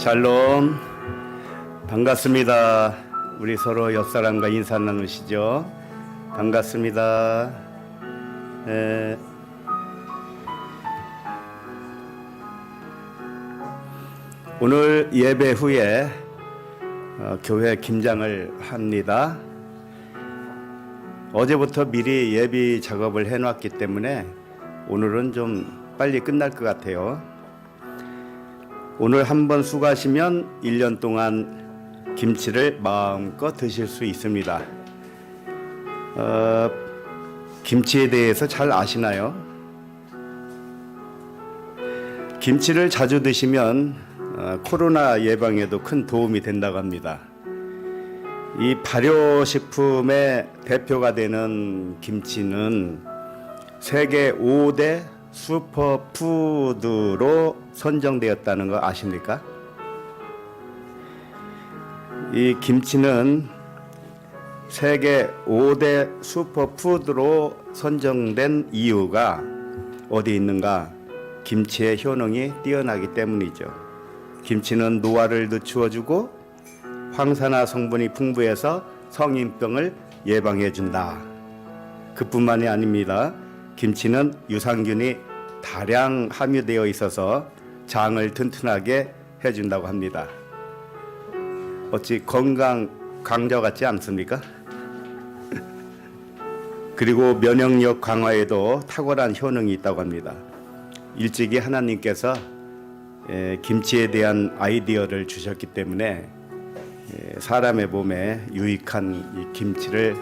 샬롬, 반갑습니다. 우리 서로 옆 사람과 인사 나누시죠. 반갑습니다. 오늘 예배 후에 교회 김장을 합니다. 어제부터 미리 예비 작업을 해놨기 때문에 오늘은 좀 빨리 끝날 것 같아요. 오늘 한번 수고하시면 1년 동안 김치를 마음껏 드실 수 있습니다. 김치에 대해서 잘 아시나요? 김치를 자주 드시면 코로나 예방에도 큰 도움이 된다고 합니다. 이 발효식품의 대표가 되는 김치는 세계 5대 슈퍼푸드로 선정되었다는 거 아십니까? 이 김치는 세계 5대 슈퍼푸드로 선정된 이유가 어디 있는가? 김치의 효능이 뛰어나기 때문이죠. 김치는 노화를 늦추어주고 황산화 성분이 풍부해서 성인병을 예방해준다. 그뿐만이 아닙니다. 김치는 유산균이 다량 함유되어 있어서 장을 튼튼하게 해준다고 합니다. 어찌 건강 강조 같지 않습니까? 그리고 면역력 강화에도 탁월한 효능이 있다고 합니다. 일찍이 하나님께서 김치에 대한 아이디어를 주셨기 때문에 사람의 몸에 유익한 이 김치를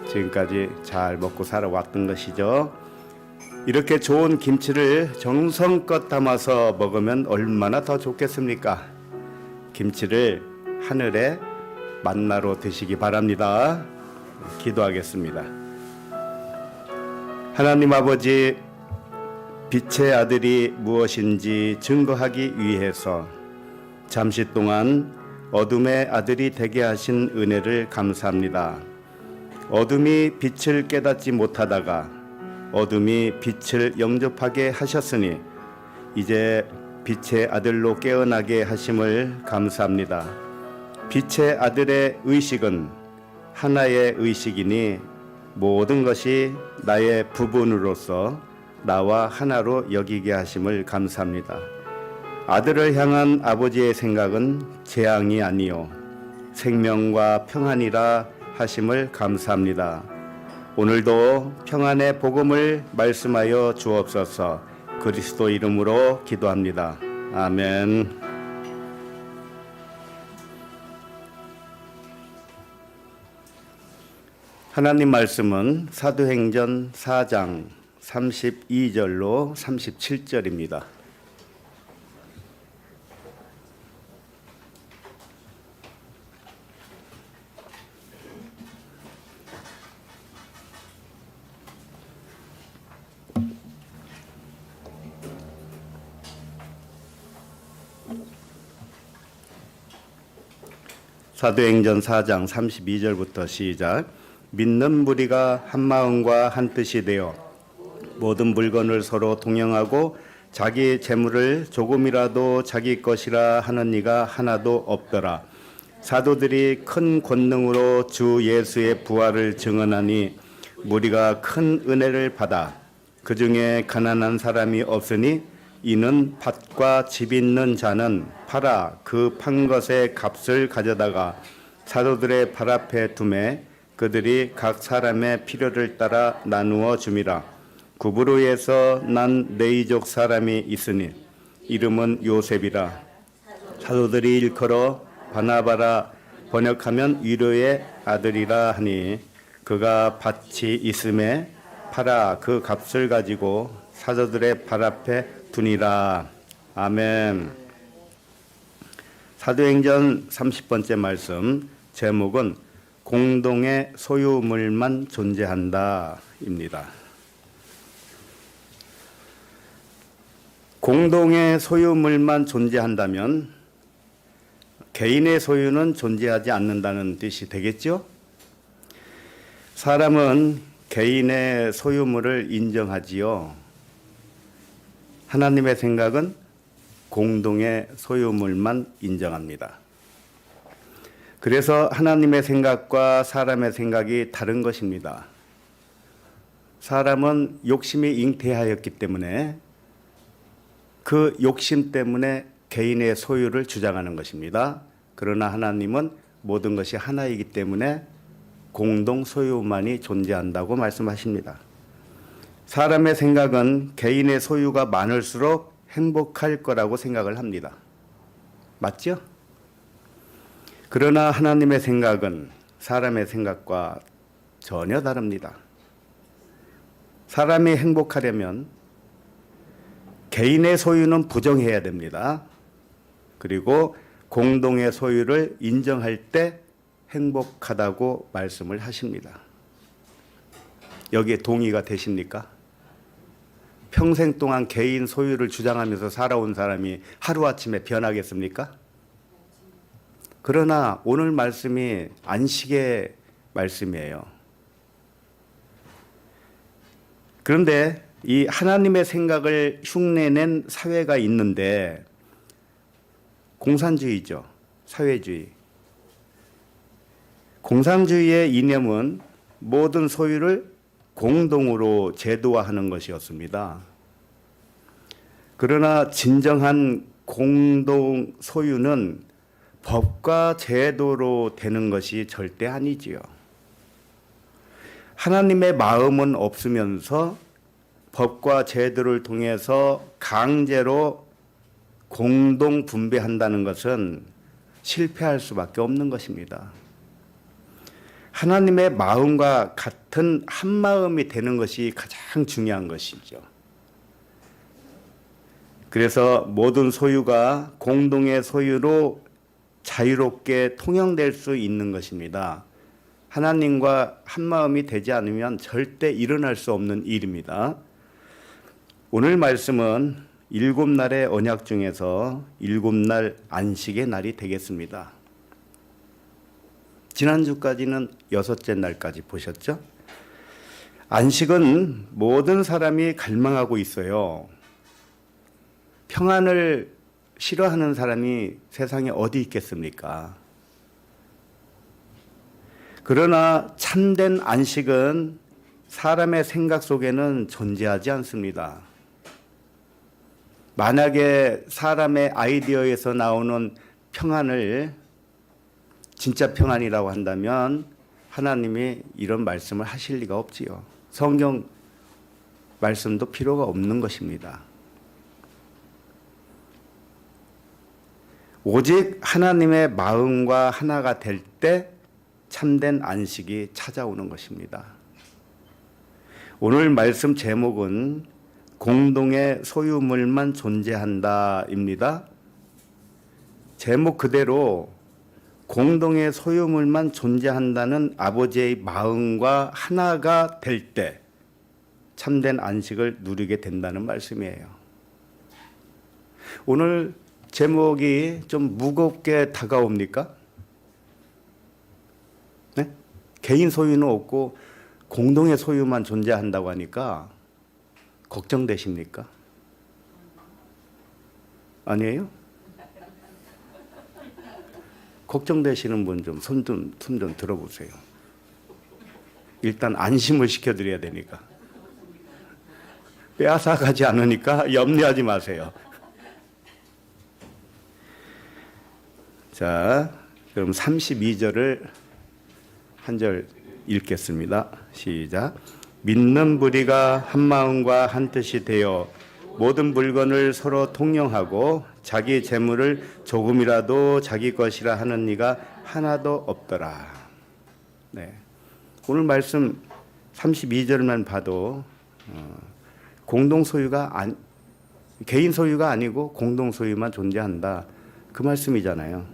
지금까지 잘 먹고 살아왔던 것이죠. 이렇게 좋은 김치를 정성껏 담아서 먹으면 얼마나 더 좋겠습니까? 김치를 하늘의 만나로 드시기 바랍니다. 기도하겠습니다. 하나님 아버지, 빛의 아들이 무엇인지 증거하기 위해서 잠시 동안 어둠의 아들이 되게 하신 은혜를 감사합니다. 어둠이 빛을 깨닫지 못하다가 어둠이 빛을 영접하게 하셨으니 이제 빛의 아들로 깨어나게 하심을 감사합니다. 빛의 아들의 의식은 하나의 의식이니 모든 것이 나의 부분으로서 나와 하나로 여기게 하심을 감사합니다. 아들을 향한 아버지의 생각은 재앙이 아니요 생명과 평안이라 하심을 감사합니다. 오늘도 평안의 복음을 말씀하여 주옵소서. 그리스도 이름으로 기도합니다. 아멘. 하나님 말씀은 사도행전 4장 32절로 37절입니다. 사도행전 4장 32절부터 시작. 믿는 무리가 한 마음과 한 뜻이 되어 모든 물건을 서로 동영하고 자기 재물을 조금이라도 자기 것이라 하는 이가 하나도 없더라. 사도들이 큰 권능으로 주 예수의 부활을 증언하니 무리가 큰 은혜를 받아 그 중에 가난한 사람이 없으니 이는 밭과 집 있는 자는 팔아 그 판 것의 값을 가져다가 사도들의 발 앞에 두매 그들이 각 사람의 필요를 따라 나누어 줌이라. 구브로에서 난 네이족 사람이 있으니 이름은 요셉이라. 사도들이 일컬어 바나바라 번역하면 위로의 아들이라 하니 그가 밭이 있음에 팔아 그 값을 가지고 사도들의 발 앞에 두니라. 아멘. 사도행전 30번째 말씀 제목은 공동의 소유물만 존재한다 입니다. 공동의 소유물만 존재한다면 개인의 소유는 존재하지 않는다는 뜻이 되겠죠? 사람은 개인의 소유물을 인정하지요. 하나님의 생각은 공동의 소유물만 인정합니다. 그래서 하나님의 생각과 사람의 생각이 다른 것입니다. 사람은 욕심이 잉태하였기 때문에 그 욕심 때문에 개인의 소유를 주장하는 것입니다. 그러나 하나님은 모든 것이 하나이기 때문에 공동 소유만이 존재한다고 말씀하십니다. 사람의 생각은 개인의 소유가 많을수록 행복할 거라고 생각을 합니다. 맞죠? 그러나 하나님의 생각은 사람의 생각과 전혀 다릅니다. 사람이 행복하려면 개인의 소유는 부정해야 됩니다. 그리고 공동의 소유를 인정할 때 행복하다고 말씀을 하십니다. 여기에 동의가 되십니까? 평생 동안 개인 소유를 주장하면서 살아온 사람이 하루아침에 변하겠습니까? 그러나 오늘 말씀이 안식의 말씀이에요. 그런데 이 하나님의 생각을 흉내낸 사회가 있는데 공산주의죠. 사회주의. 공산주의의 이념은 모든 소유를 공동으로 제도화하는 것이었습니다. 그러나 진정한 공동 소유는 법과 제도로 되는 것이 절대 아니지요. 하나님의 마음은 없으면서 법과 제도를 통해서 강제로 공동 분배한다는 것은 실패할 수밖에 없는 것입니다. 하나님의 마음과 같은 한 마음이 되는 것이 가장 중요한 것이죠. 그래서 모든 소유가 공동의 소유로 자유롭게 통용될 수 있는 것입니다. 하나님과 한 마음이 되지 않으면 절대 일어날 수 없는 일입니다. 오늘 말씀은 7날의 언약 중에서 7날 안식의 날이 되겠습니다. 지난주까지는 6째 날까지 보셨죠? 안식은 모든 사람이 갈망하고 있어요. 평안을 싫어하는 사람이 세상에 어디 있겠습니까? 그러나 참된 안식은 사람의 생각 속에는 존재하지 않습니다. 만약에 사람의 아이디어에서 나오는 평안을 진짜 평안이라고 한다면 하나님이 이런 말씀을 하실 리가 없지요. 성경 말씀도 필요가 없는 것입니다. 오직 하나님의 마음과 하나가 될 때 참된 안식이 찾아오는 것입니다. 오늘 말씀 제목은 공동의 소유물만 존재한다입니다. 제목 그대로 공동의 소유물만 존재한다는 아버지의 마음과 하나가 될 때 참된 안식을 누리게 된다는 말씀이에요. 오늘 제목이 좀 무겁게 다가옵니까? 네? 개인 소유는 없고 공동의 소유만 존재한다고 하니까 걱정되십니까? 아니에요? 걱정되시는 분 좀 손 좀 들어보세요. 일단 안심을 시켜드려야 되니까. 빼앗아가지 않으니까 염려하지 마세요. 자, 그럼 32절을 한 절 읽겠습니다. 시작. 믿는 무리가 한 마음과 한 뜻이 되어 모든 물건을 서로 통용하고 자기 재물을 조금이라도 자기 것이라 하는 이가 하나도 없더라. 네. 오늘 말씀 32절만 봐도 공동 소유가 개인 소유가 아니고 공동 소유만 존재한다. 그 말씀이잖아요.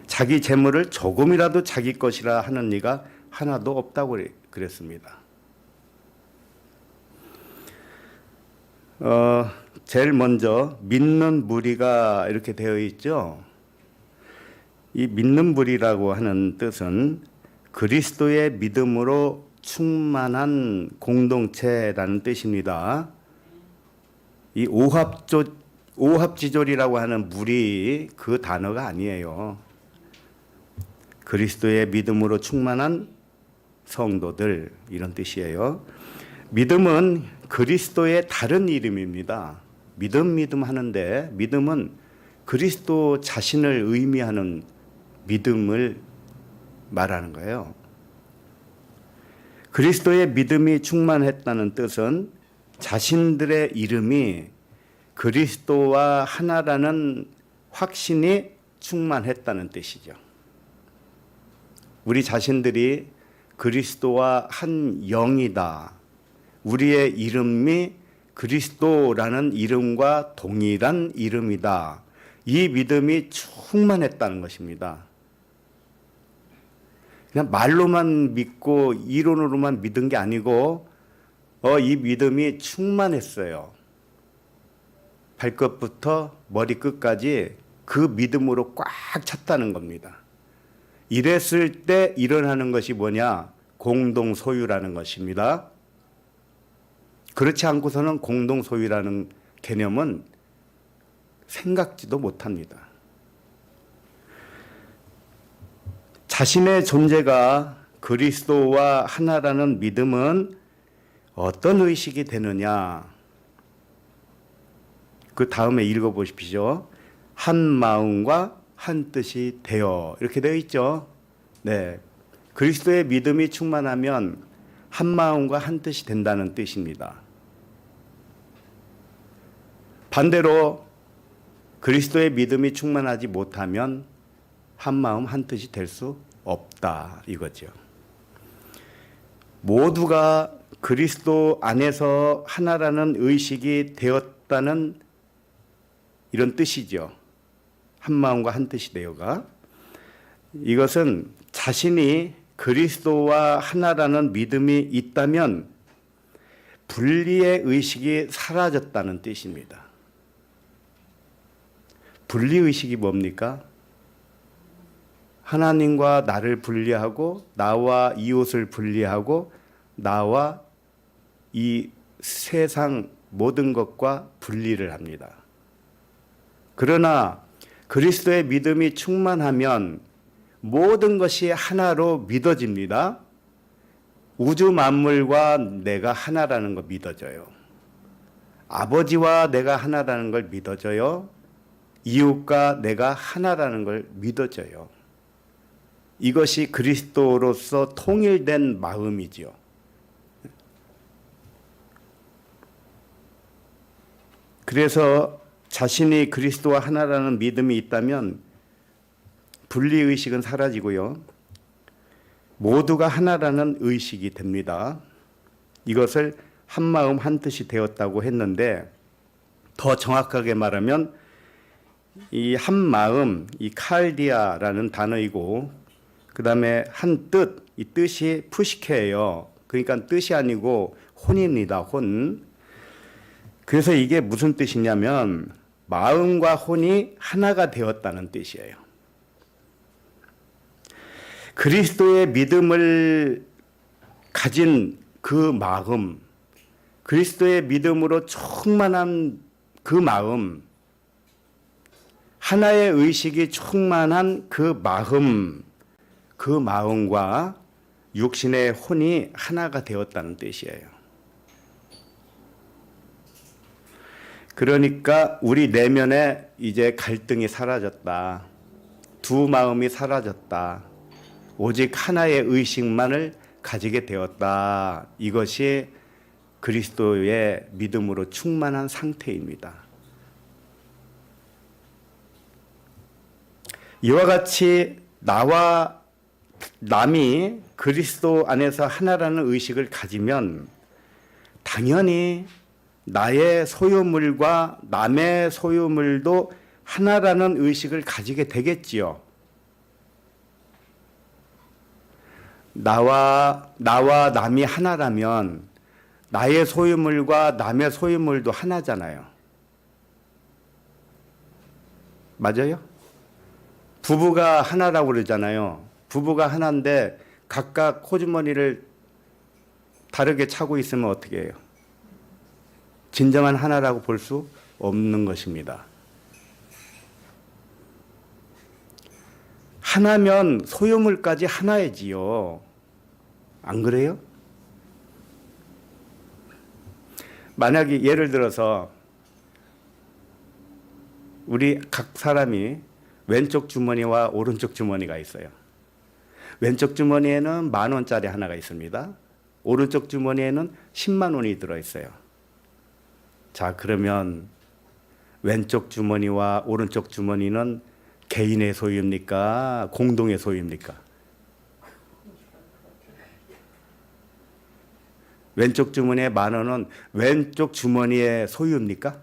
자기 재물을 조금이라도 자기 것이라 하는 이가 하나도 없다고 그랬습니다. 제일 먼저 믿는 무리가 이렇게 되어 있죠. 이 믿는 무리라고 하는 뜻은 그리스도의 믿음으로 충만한 공동체라는 뜻입니다. 이 오합지졸이라고 하는 무리 그 단어가 아니에요. 그리스도의 믿음으로 충만한 성도들 이런 뜻이에요. 믿음은 그리스도의 다른 이름입니다. 믿음 하는데 믿음은 그리스도 자신을 의미하는 믿음을 말하는 거예요. 그리스도의 믿음이 충만했다는 뜻은 자신들의 이름이 그리스도와 하나라는 확신이 충만했다는 뜻이죠. 우리 자신들이 그리스도와 한 영이다. 우리의 이름이 그리스도라는 이름과 동일한 이름이다. 이 믿음이 충만했다는 것입니다. 그냥 말로만 믿고 이론으로만 믿은 게 아니고 이 믿음이 충만했어요. 발끝부터 머리끝까지 그 믿음으로 꽉 찼다는 겁니다. 이랬을 때 일어나는 것이 뭐냐? 공동 소유라는 것입니다. 그렇지 않고서는 공동 소유라는 개념은 생각지도 못합니다. 자신의 존재가 그리스도와 하나라는 믿음은 어떤 의식이 되느냐? 그 다음에 읽어보십시오. 한 마음과 한 뜻이 되어 이렇게 되어 있죠. 네, 그리스도의 믿음이 충만하면 한 마음과 한 뜻이 된다는 뜻입니다. 반대로 그리스도의 믿음이 충만하지 못하면 한 마음 한 뜻이 될 수 없다 이거죠. 모두가 그리스도 안에서 하나라는 의식이 되었다는 이런 뜻이죠. 한 마음과 한 뜻이 되어가. 이것은 자신이 그리스도와 하나라는 믿음이 있다면 분리의 의식이 사라졌다는 뜻입니다. 분리의식이 뭡니까? 하나님과 나를 분리하고 나와 이웃을 분리하고 나와 이 세상 모든 것과 분리를 합니다. 그러나 그리스도의 믿음이 충만하면 모든 것이 하나로 믿어집니다. 우주 만물과 내가 하나라는 거 믿어져요. 아버지와 내가 하나라는 걸 믿어져요. 이웃과 내가 하나라는 걸 믿어져요. 이것이 그리스도로서 통일된 마음이지요. 그래서 자신이 그리스도와 하나라는 믿음이 있다면 분리의식은 사라지고요. 모두가 하나라는 의식이 됩니다. 이것을 한 마음 한 뜻이 되었다고 했는데 더 정확하게 말하면 이 한 마음, 이 칼디아라는 단어이고 그 다음에 한 뜻, 이 뜻이 푸시케예요. 그러니까 뜻이 아니고 혼입니다. 혼. 그래서 이게 무슨 뜻이냐면 마음과 혼이 하나가 되었다는 뜻이에요. 그리스도의 믿음을 가진 그 마음, 그리스도의 믿음으로 충만한 그 마음, 하나의 의식이 충만한 그 마음, 그 마음과 육신의 혼이 하나가 되었다는 뜻이에요. 그러니까 우리 내면에 이제 갈등이 사라졌다. 두 마음이 사라졌다. 오직 하나의 의식만을 가지게 되었다. 이것이 그리스도의 믿음으로 충만한 상태입니다. 이와 같이 나와 남이 그리스도 안에서 하나라는 의식을 가지면 당연히 나의 소유물과 남의 소유물도 하나라는 의식을 가지게 되겠지요. 나와 남이 하나라면 나의 소유물과 남의 소유물도 하나잖아요. 맞아요? 부부가 하나라고 그러잖아요. 부부가 하나인데 각각 호주머니를 다르게 차고 있으면 어떻게 해요? 진정한 하나라고 볼 수 없는 것입니다. 하나면 소유물까지 하나이지요. 안 그래요? 만약에 예를 들어서 우리 각 사람이 왼쪽 주머니와 오른쪽 주머니가 있어요. 왼쪽 주머니에는 10,000원짜리 하나가 있습니다. 오른쪽 주머니에는 10만 원이 들어있어요. 자, 그러면 왼쪽 주머니와 오른쪽 주머니는 개인의 소유입니까? 공동의 소유입니까? 왼쪽 주머니에 10,000원은 왼쪽 주머니의 소유입니까?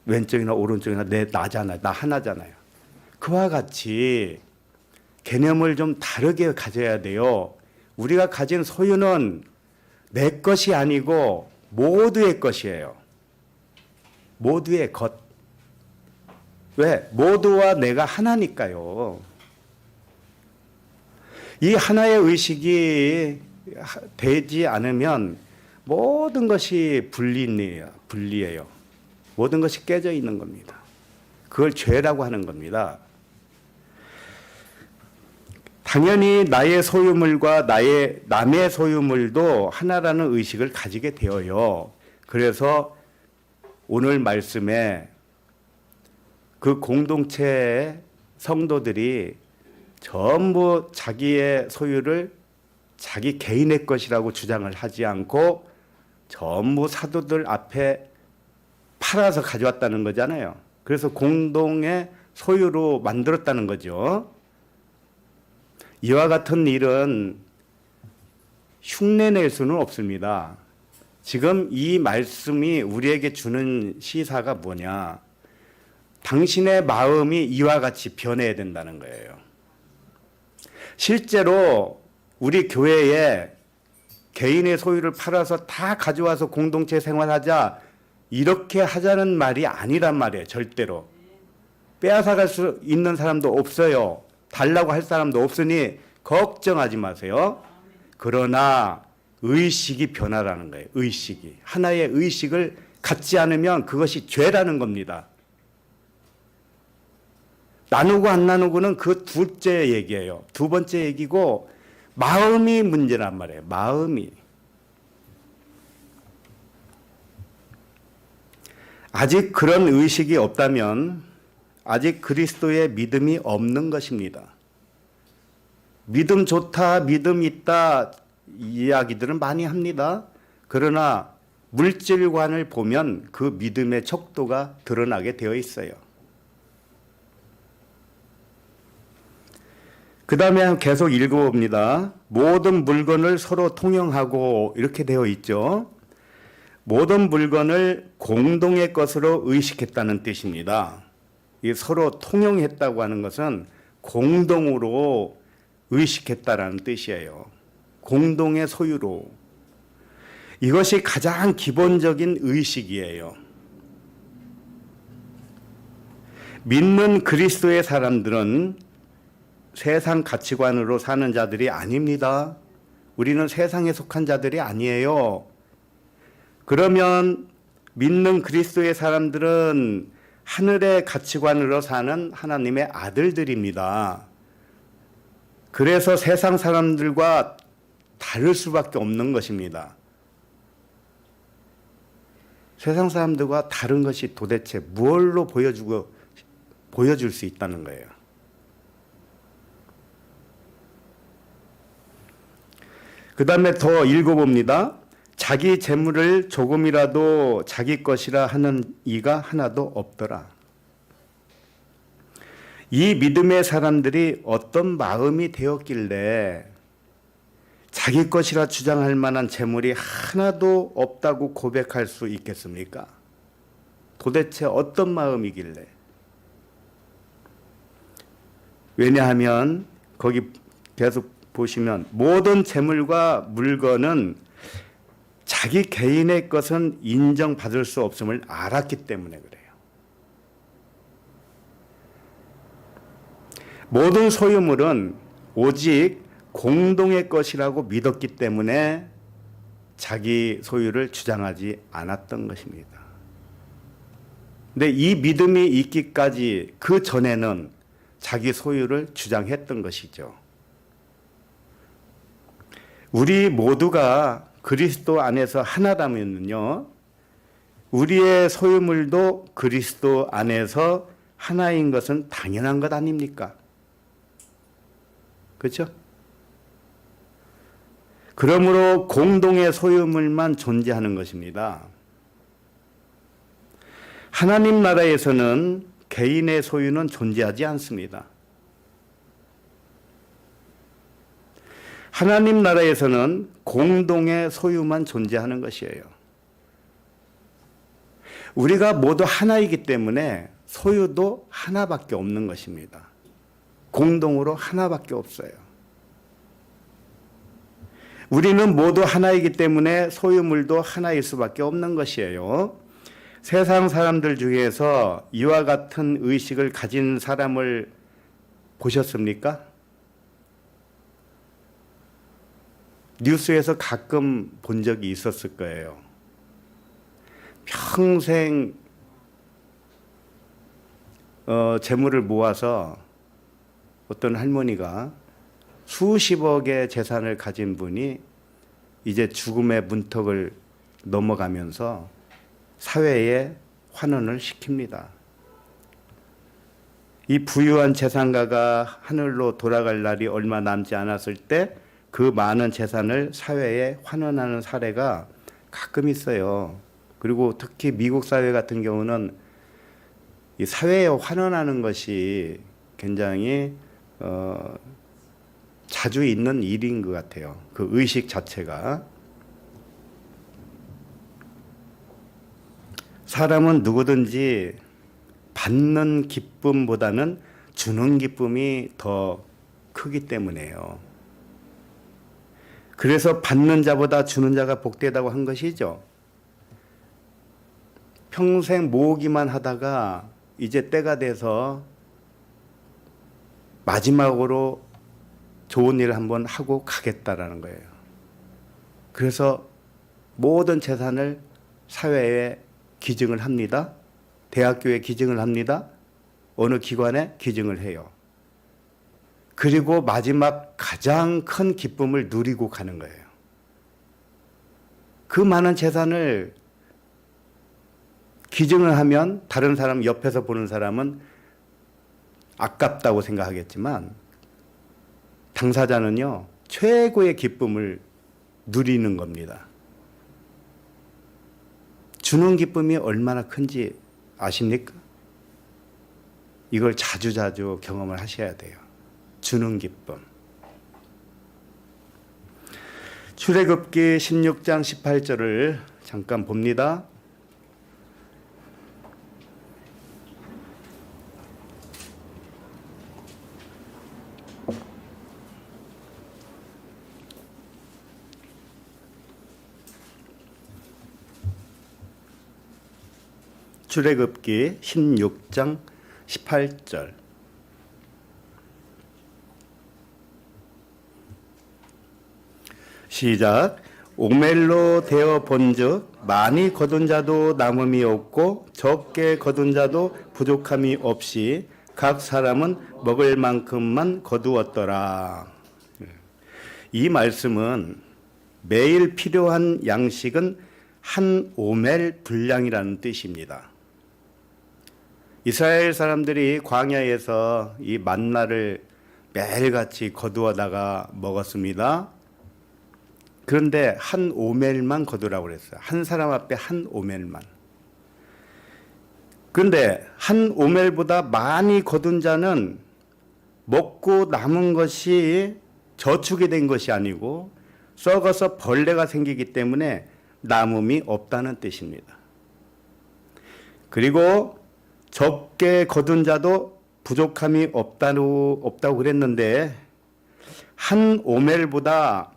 왼쪽이나 오른쪽이나 나잖아요. 나 하나잖아요. 그와 같이 개념을 좀 다르게 가져야 돼요. 우리가 가진 소유는 내 것이 아니고 모두의 것이에요. 모두의 것. 왜? 모두와 내가 하나니까요. 이 하나의 의식이 되지 않으면 모든 것이 분리예요. 모든 것이 깨져 있는 겁니다. 그걸 죄라고 하는 겁니다. 당연히 나의 소유물과 남의 소유물도 하나라는 의식을 가지게 되어요. 그래서 오늘 말씀에 그 공동체의 성도들이 전부 자기의 소유를 자기 개인의 것이라고 주장을 하지 않고 전부 사도들 앞에 팔아서 가져왔다는 거잖아요. 그래서 공동의 소유로 만들었다는 거죠. 이와 같은 일은 흉내낼 수는 없습니다. 지금 이 말씀이 우리에게 주는 시사가 뭐냐? 당신의 마음이 이와 같이 변해야 된다는 거예요. 실제로 우리 교회에 개인의 소유를 팔아서 다 가져와서 공동체 생활하자 이렇게 하자는 말이 아니란 말이에요. 절대로. 빼앗아갈 수 있는 사람도 없어요. 달라고 할 사람도 없으니 걱정하지 마세요. 그러나 의식이 변화라는 거예요. 의식이. 하나의 의식을 갖지 않으면 그것이 죄라는 겁니다. 나누고 안 나누고는 그 둘째 얘기예요. 두 번째 얘기고 마음이 문제란 말이에요. 마음이. 아직 그런 의식이 없다면 아직 그리스도의 믿음이 없는 것입니다. 믿음 좋다, 믿음 있다 이야기들은 많이 합니다. 그러나 물질관을 보면 그 믿음의 척도가 드러나게 되어 있어요. 그 다음에 계속 읽어봅니다. 모든 물건을 서로 통용하고 이렇게 되어 있죠. 모든 물건을 공동의 것으로 의식했다는 뜻입니다. 이 서로 통용했다고 하는 것은 공동으로 의식했다라는 뜻이에요. 공동의 소유로. 이것이 가장 기본적인 의식이에요. 믿는 그리스도의 사람들은 세상 가치관으로 사는 자들이 아닙니다. 우리는 세상에 속한 자들이 아니에요. 그러면 믿는 그리스도의 사람들은 하늘의 가치관으로 사는 하나님의 아들들입니다. 그래서 세상 사람들과 다를 수밖에 없는 것입니다. 세상 사람들과 다른 것이 도대체 무엇로 보여줄 수 있다는 거예요. 그 다음에 더 읽어봅니다. 자기 재물을 조금이라도 자기 것이라 하는 이가 하나도 없더라. 이 믿음의 사람들이 어떤 마음이 되었길래 자기 것이라 주장할 만한 재물이 하나도 없다고 고백할 수 있겠습니까? 도대체 어떤 마음이길래? 왜냐하면 거기 계속 보시면 모든 재물과 물건은 자기 개인의 것은 인정받을 수 없음을 알았기 때문에 그래요. 모든 소유물은 오직 공동의 것이라고 믿었기 때문에 자기 소유를 주장하지 않았던 것입니다. 근데 이 믿음이 있기까지 그 전에는 자기 소유를 주장했던 것이죠. 우리 모두가 그리스도 안에서 하나라면요, 우리의 소유물도 그리스도 안에서 하나인 것은 당연한 것 아닙니까? 그렇죠? 그러므로 공동의 소유물만 존재하는 것입니다. 하나님 나라에서는 개인의 소유는 존재하지 않습니다. 하나님 나라에서는 공동의 소유만 존재하는 것이에요. 우리가 모두 하나이기 때문에 소유도 하나밖에 없는 것입니다. 공동으로 하나밖에 없어요. 우리는 모두 하나이기 때문에 소유물도 하나일 수밖에 없는 것이에요. 세상 사람들 중에서 이와 같은 의식을 가진 사람을 보셨습니까? 뉴스에서 가끔 본 적이 있었을 거예요. 평생 재물을 모아서 어떤 할머니가 수십억의 재산을 가진 분이 이제 죽음의 문턱을 넘어가면서 사회에 환원을 시킵니다. 이 부유한 재산가가 하늘로 돌아갈 날이 얼마 남지 않았을 때 그 많은 재산을 사회에 환원하는 사례가 가끔 있어요. 그리고 특히 미국 사회 같은 경우는 이 사회에 환원하는 것이 굉장히 자주 있는 일인 것 같아요. 그 의식 자체가. 사람은 누구든지 받는 기쁨보다는 주는 기쁨이 더 크기 때문에요. 그래서 받는 자보다 주는 자가 복되다고 한 것이죠. 평생 모으기만 하다가 이제 때가 돼서 마지막으로 좋은 일을 한번 하고 가겠다라는 거예요. 그래서 모든 재산을 사회에 기증을 합니다. 대학교에 기증을 합니다. 어느 기관에 기증을 해요. 그리고 마지막 가장 큰 기쁨을 누리고 가는 거예요. 그 많은 재산을 기증을 하면 다른 사람, 옆에서 보는 사람은 아깝다고 생각하겠지만 당사자는요, 최고의 기쁨을 누리는 겁니다. 주는 기쁨이 얼마나 큰지 아십니까? 이걸 자주자주 경험을 하셔야 돼요. 주는 기쁨. 출애굽기 16장 18절을 잠깐 봅니다. 출애굽기 16장 18절. 시작. 오멜로 되어 본즉 많이 거둔 자도 남음이 없고 적게 거둔 자도 부족함이 없이 각 사람은 먹을 만큼만 거두었더라. 이 말씀은 매일 필요한 양식은 한 오멜 분량이라는 뜻입니다. 이스라엘 사람들이 광야에서 이 만나를 매일같이 거두어다가 먹었습니다. 그런데 한 오멜만 거두라고 그랬어요. 한 사람 앞에 한 오멜만. 그런데 한 오멜보다 많이 거둔 자는 먹고 남은 것이 저축이 된 것이 아니고 썩어서 벌레가 생기기 때문에 남음이 없다는 뜻입니다. 그리고 적게 거둔 자도 부족함이 없다고 그랬는데 한 오멜보다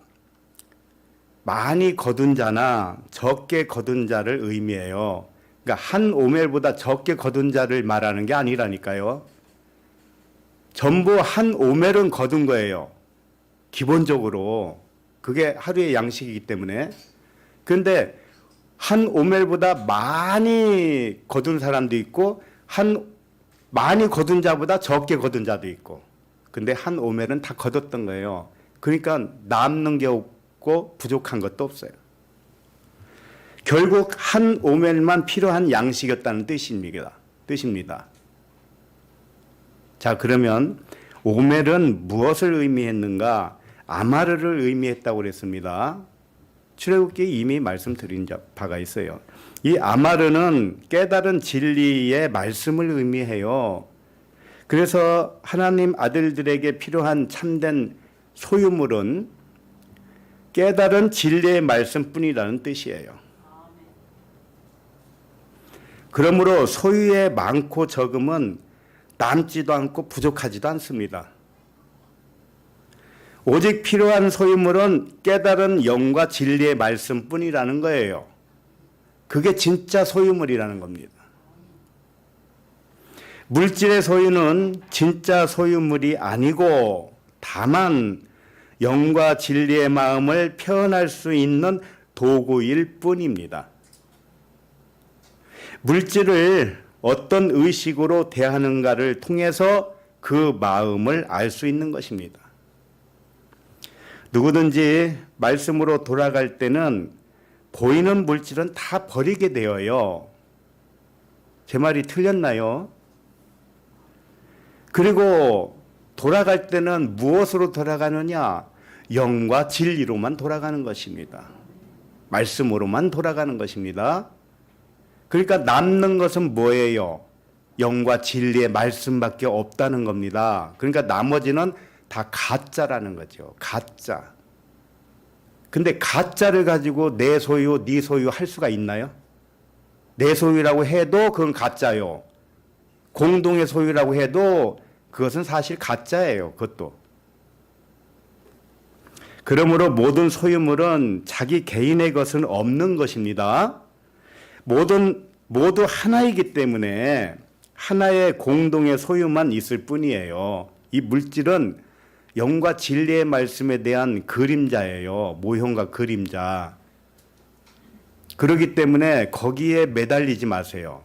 많이 거둔 자나 적게 거둔 자를 의미해요. 그러니까 한 오멜보다 적게 거둔 자를 말하는 게 아니라니까요. 전부 한 오멜은 거둔 거예요. 기본적으로. 그게 하루의 양식이기 때문에. 그런데 한 오멜보다 많이 거둔 사람도 있고 많이 거둔 자보다 적게 거둔 자도 있고, 근데 한 오멜은 다 거뒀던 거예요. 그러니까 남는 게 없고 부족한 것도 없어요. 결국 한 오멜만 필요한 양식이었다는 뜻입니다. 자, 그러면 오멜은 무엇을 의미했는가? 아마르를 의미했다고 그랬습니다. 출애굽기에 이미 말씀드린 바가 있어요. 이 아마르는 깨달은 진리의 말씀을 의미해요. 그래서 하나님 아들들에게 필요한 참된 소유물은 깨달은 진리의 말씀뿐이라는 뜻이에요. 그러므로 소유의 많고 적음은 남지도 않고 부족하지도 않습니다. 오직 필요한 소유물은 깨달은 영과 진리의 말씀뿐이라는 거예요. 그게 진짜 소유물이라는 겁니다. 물질의 소유는 진짜 소유물이 아니고 다만 영과 진리의 마음을 표현할 수 있는 도구일 뿐입니다. 물질을 어떤 의식으로 대하는가를 통해서 그 마음을 알 수 있는 것입니다. 누구든지 말씀으로 돌아갈 때는 보이는 물질은 다 버리게 되어요. 제 말이 틀렸나요? 그리고 돌아갈 때는 무엇으로 돌아가느냐? 영과 진리로만 돌아가는 것입니다. 말씀으로만 돌아가는 것입니다. 그러니까 남는 것은 뭐예요? 영과 진리의 말씀밖에 없다는 겁니다. 그러니까 나머지는 다 가짜라는 거죠. 가짜. 근데 가짜를 가지고 내 소유, 네 소유 할 수가 있나요? 내 소유라고 해도 그건 가짜요. 공동의 소유라고 해도 그것은 사실 가짜예요. 그것도. 그러므로 모든 소유물은 자기 개인의 것은 없는 것입니다. 모두 하나이기 때문에 하나의 공동의 소유만 있을 뿐이에요. 이 물질은 영과 진리의 말씀에 대한 그림자예요. 모형과 그림자. 그렇기 때문에 거기에 매달리지 마세요.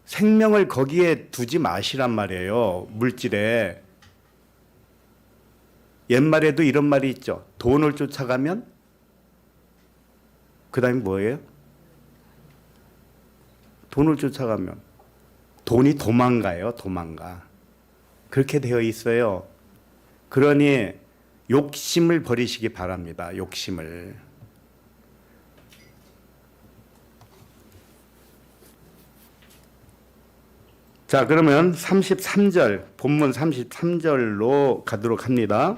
생명을 거기에 두지 마시란 말이에요. 물질에. 옛말에도 이런 말이 있죠. 돈을 쫓아가면 그 다음에 뭐예요? 돈을 쫓아가면 돈이 도망가요. 도망가. 그렇게 되어 있어요. 그러니 욕심을 버리시기 바랍니다. 욕심을. 자, 그러면 33절, 본문 33절로 가도록 합니다.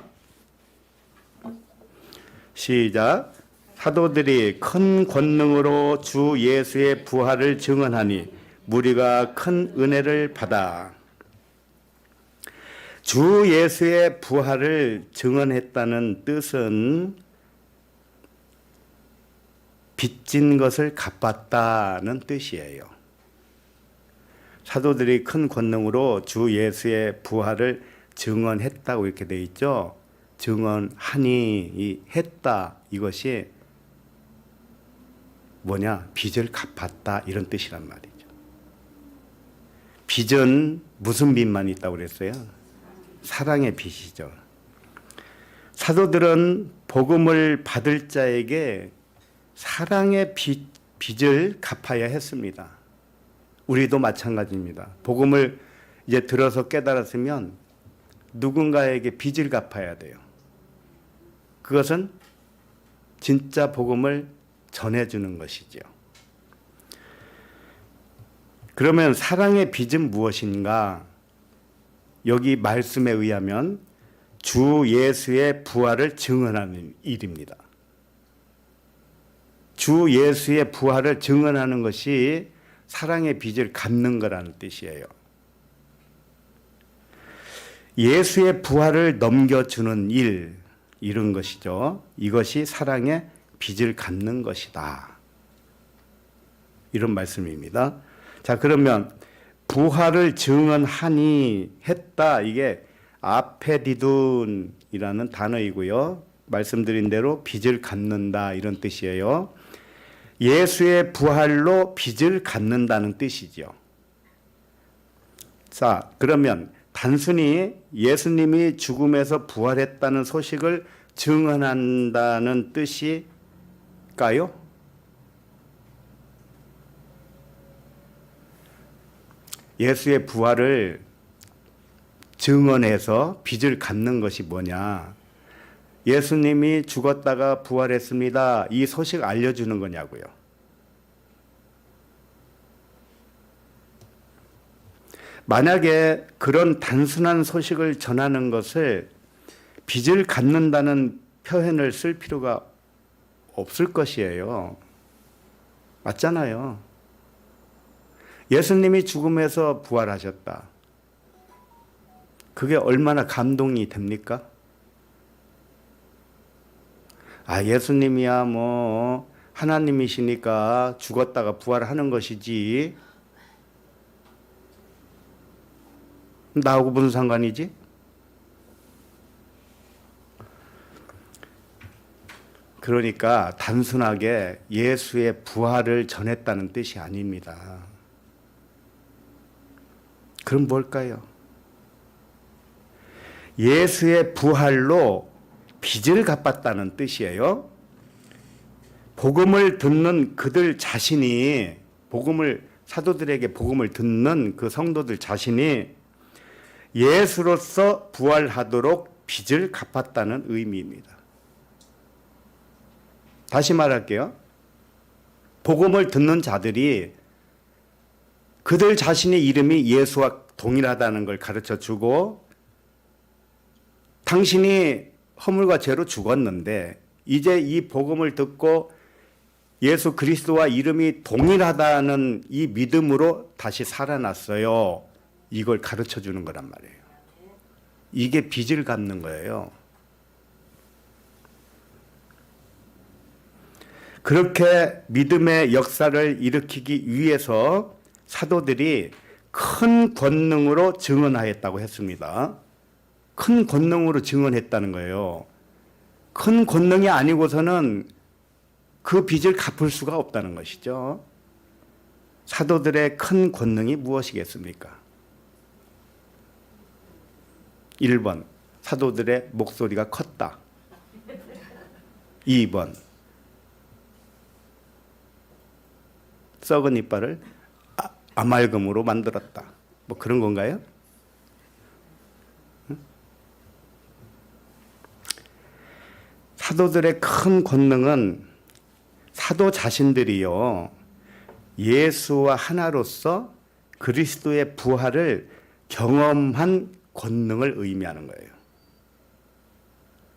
시작. 사도들이 큰 권능으로 주 예수의 부활을 증언하니 무리가 큰 은혜를 받아. 주 예수의 부활을 증언했다는 뜻은 빚진 것을 갚았다는 뜻이에요. 사도들이 큰 권능으로 주 예수의 부활을 증언했다고 이렇게 돼 있죠. 증언하니 했다, 이것이 뭐냐? 빚을 갚았다, 이런 뜻이란 말이죠. 빚은 무슨 빚만 있다고 그랬어요? 사랑의 빚이죠. 사도들은 복음을 받을 자에게 사랑의 빚을 갚아야 했습니다. 우리도 마찬가지입니다. 복음을 이제 들어서 깨달았으면 누군가에게 빚을 갚아야 돼요. 그것은 진짜 복음을 전해주는 것이죠. 그러면 사랑의 빚은 무엇인가? 여기 말씀에 의하면 주 예수의 부활을 증언하는 일입니다. 주 예수의 부활을 증언하는 것이 사랑의 빚을 갚는 거라는 뜻이에요. 예수의 부활을 넘겨주는 일, 이런 것이죠. 이것이 사랑의 빚을 갚는 것이다. 이런 말씀입니다. 자, 그러면 부활을 증언하니 했다, 이게 아페디둔이라는 단어이고요. 말씀드린 대로 빚을 갚는다, 이런 뜻이에요. 예수의 부활로 빚을 갚는다는 뜻이죠. 자, 그러면 단순히 예수님이 죽음에서 부활했다는 소식을 증언한다는 뜻일까요? 예수의 부활을 증언해서 빚을 갚는 것이 뭐냐? 예수님이 죽었다가 부활했습니다. 이 소식 알려주는 거냐고요. 만약에 그런 단순한 소식을 전하는 것을 빚을 갚는다는 표현을 쓸 필요가 없을 것이에요. 맞잖아요. 예수님이 죽음에서 부활하셨다. 그게 얼마나 감동이 됩니까? 아, 예수님이야 뭐 하나님이시니까 죽었다가 부활하는 것이지. 나하고 무슨 상관이지? 그러니까 단순하게 예수의 부활을 전했다는 뜻이 아닙니다. 그럼 뭘까요? 예수의 부활로 빚을 갚았다는 뜻이에요. 복음을 듣는 그들 자신이, 사도들에게 복음을 듣는 그 성도들 자신이 예수로서 부활하도록 빚을 갚았다는 의미입니다. 다시 말할게요. 복음을 듣는 자들이 그들 자신의 이름이 예수와 동일하다는 걸 가르쳐 주고, 당신이 허물과 죄로 죽었는데 이제 이 복음을 듣고 예수 그리스도와 이름이 동일하다는 이 믿음으로 다시 살아났어요. 이걸 가르쳐 주는 거란 말이에요. 이게 빚을 갚는 거예요. 그렇게 믿음의 역사를 일으키기 위해서 사도들이 큰 권능으로 증언하였다고 했습니다. 큰 권능으로 증언했다는 거예요. 큰 권능이 아니고서는 그 빚을 갚을 수가 없다는 것이죠. 사도들의 큰 권능이 무엇이겠습니까? 1번, 사도들의 목소리가 컸다. 2번, 썩은 이빨을 아말금으로 만들었다. 뭐 그런 건가요? 사도들의 큰 권능은 사도 자신들이요, 예수와 하나로서 그리스도의 부활을 경험한 권능을 의미하는 거예요.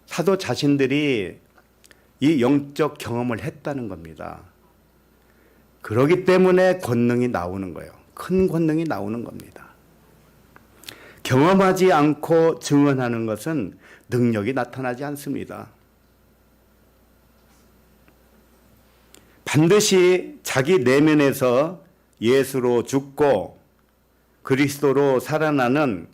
사도 자신들이 이 영적 경험을 했다는 겁니다. 그렇기 때문에 권능이 나오는 거예요. 큰 권능이 나오는 겁니다. 경험하지 않고 증언하는 것은 능력이 나타나지 않습니다. 반드시 자기 내면에서 예수로 죽고 그리스도로 살아나는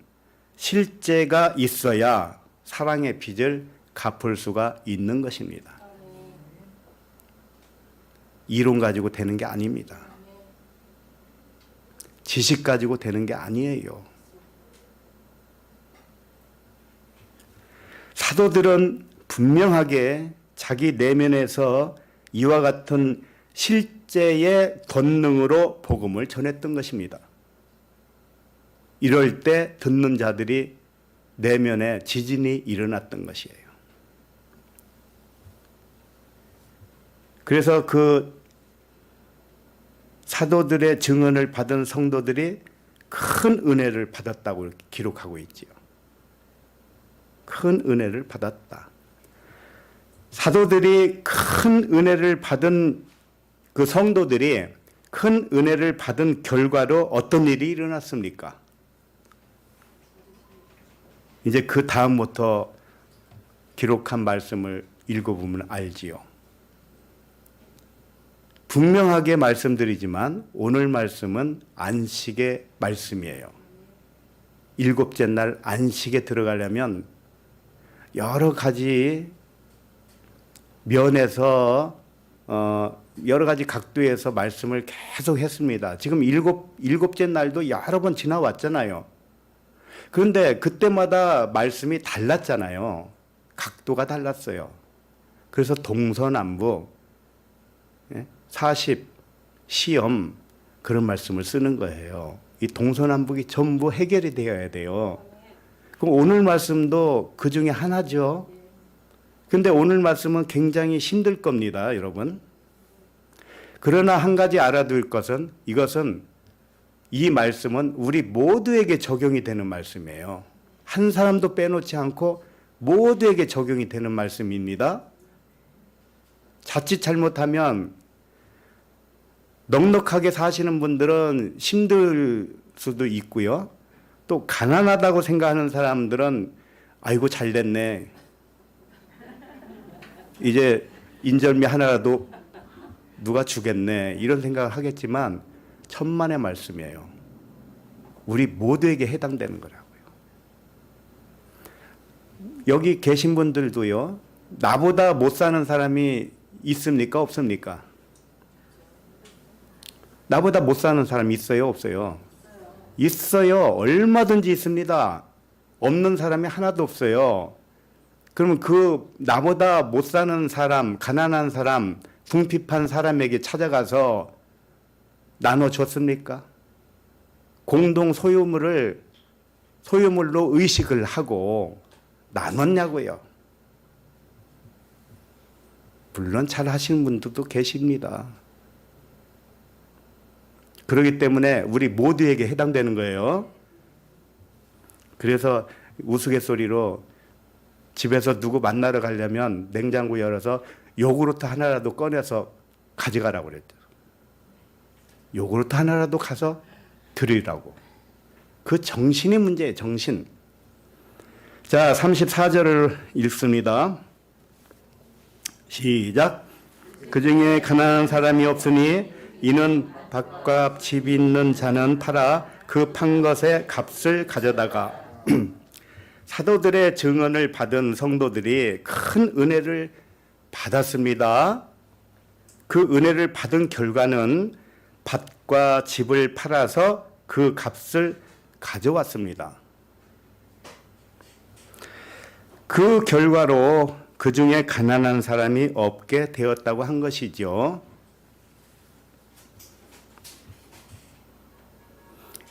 실제가 있어야 사랑의 빚을 갚을 수가 있는 것입니다. 이론 가지고 되는 게 아닙니다. 지식 가지고 되는 게 아니에요. 사도들은 분명하게 자기 내면에서 이와 같은 실제의 권능으로 복음을 전했던 것입니다. 이럴 때 듣는 자들이 내면에 지진이 일어났던 것이에요. 그래서 그 사도들의 증언을 받은 성도들이 큰 은혜를 받았다고 기록하고 있지요. 큰 은혜를 받았다. 사도들이 큰 은혜를 받은 그 성도들이 큰 은혜를 받은 결과로 어떤 일이 일어났습니까? 이제 그 다음부터 기록한 말씀을 읽어보면 알지요. 분명하게 말씀드리지만 오늘 말씀은 안식의 말씀이에요. 일곱째 날 안식에 들어가려면 여러 가지 면에서 여러 가지 각도에서 말씀을 계속 했습니다. 지금 일곱째 날도 여러 번 지나왔잖아요. 그런데 그때마다 말씀이 달랐잖아요. 각도가 달랐어요. 그래서 동서남북, 40, 시험 그런 말씀을 쓰는 거예요. 이 동서남북이 전부 해결이 되어야 돼요. 그럼 오늘 말씀도 그 중에 하나죠. 근데 오늘 말씀은 굉장히 힘들 겁니다, 여러분. 그러나 한 가지 알아둘 것은 이것은 이 말씀은 우리 모두에게 적용이 되는 말씀이에요. 한 사람도 빼놓지 않고 모두에게 적용이 되는 말씀입니다. 자칫 잘못하면 넉넉하게 사시는 분들은 힘들 수도 있고요. 또 가난하다고 생각하는 사람들은 아이고 잘 됐네. 이제 인절미 하나라도 누가 주겠네. 이런 생각을 하겠지만 천만의 말씀이에요. 우리 모두에게 해당되는 거라고요. 여기 계신 분들도요. 나보다 못 사는 사람이 있습니까? 없습니까? 나보다 못 사는 사람 있어요? 없어요? 있어요. 얼마든지 있습니다. 없는 사람이 하나도 없어요. 그러면 그 나보다 못 사는 사람, 가난한 사람, 궁핍한 사람에게 찾아가서 나눠줬습니까? 공동 소유물로 의식을 하고 나눴냐고요. 물론 잘 하시는 분들도 계십니다. 그렇기 때문에 우리 모두에게 해당되는 거예요. 그래서 우스갯소리로 집에서 누구 만나러 가려면 냉장고 열어서 요구르트 하나라도 꺼내서 가져가라고 그랬죠. 요구르트 하나라도 가서 드리라고. 그 정신이 문제예요, 정신. 자, 34절을 읽습니다. 시작. 그중에 가난한 사람이 없으니 이는 밭과 집 있는 자는 팔아 그 판 것의 값을 가져다가 사도들의 증언을 받은 성도들이 큰 은혜를 받았습니다. 그 은혜를 받은 결과는 밭과 집을 팔아서 그 값을 가져왔습니다. 그 결과로 그 중에 가난한 사람이 없게 되었다고 한 것이죠.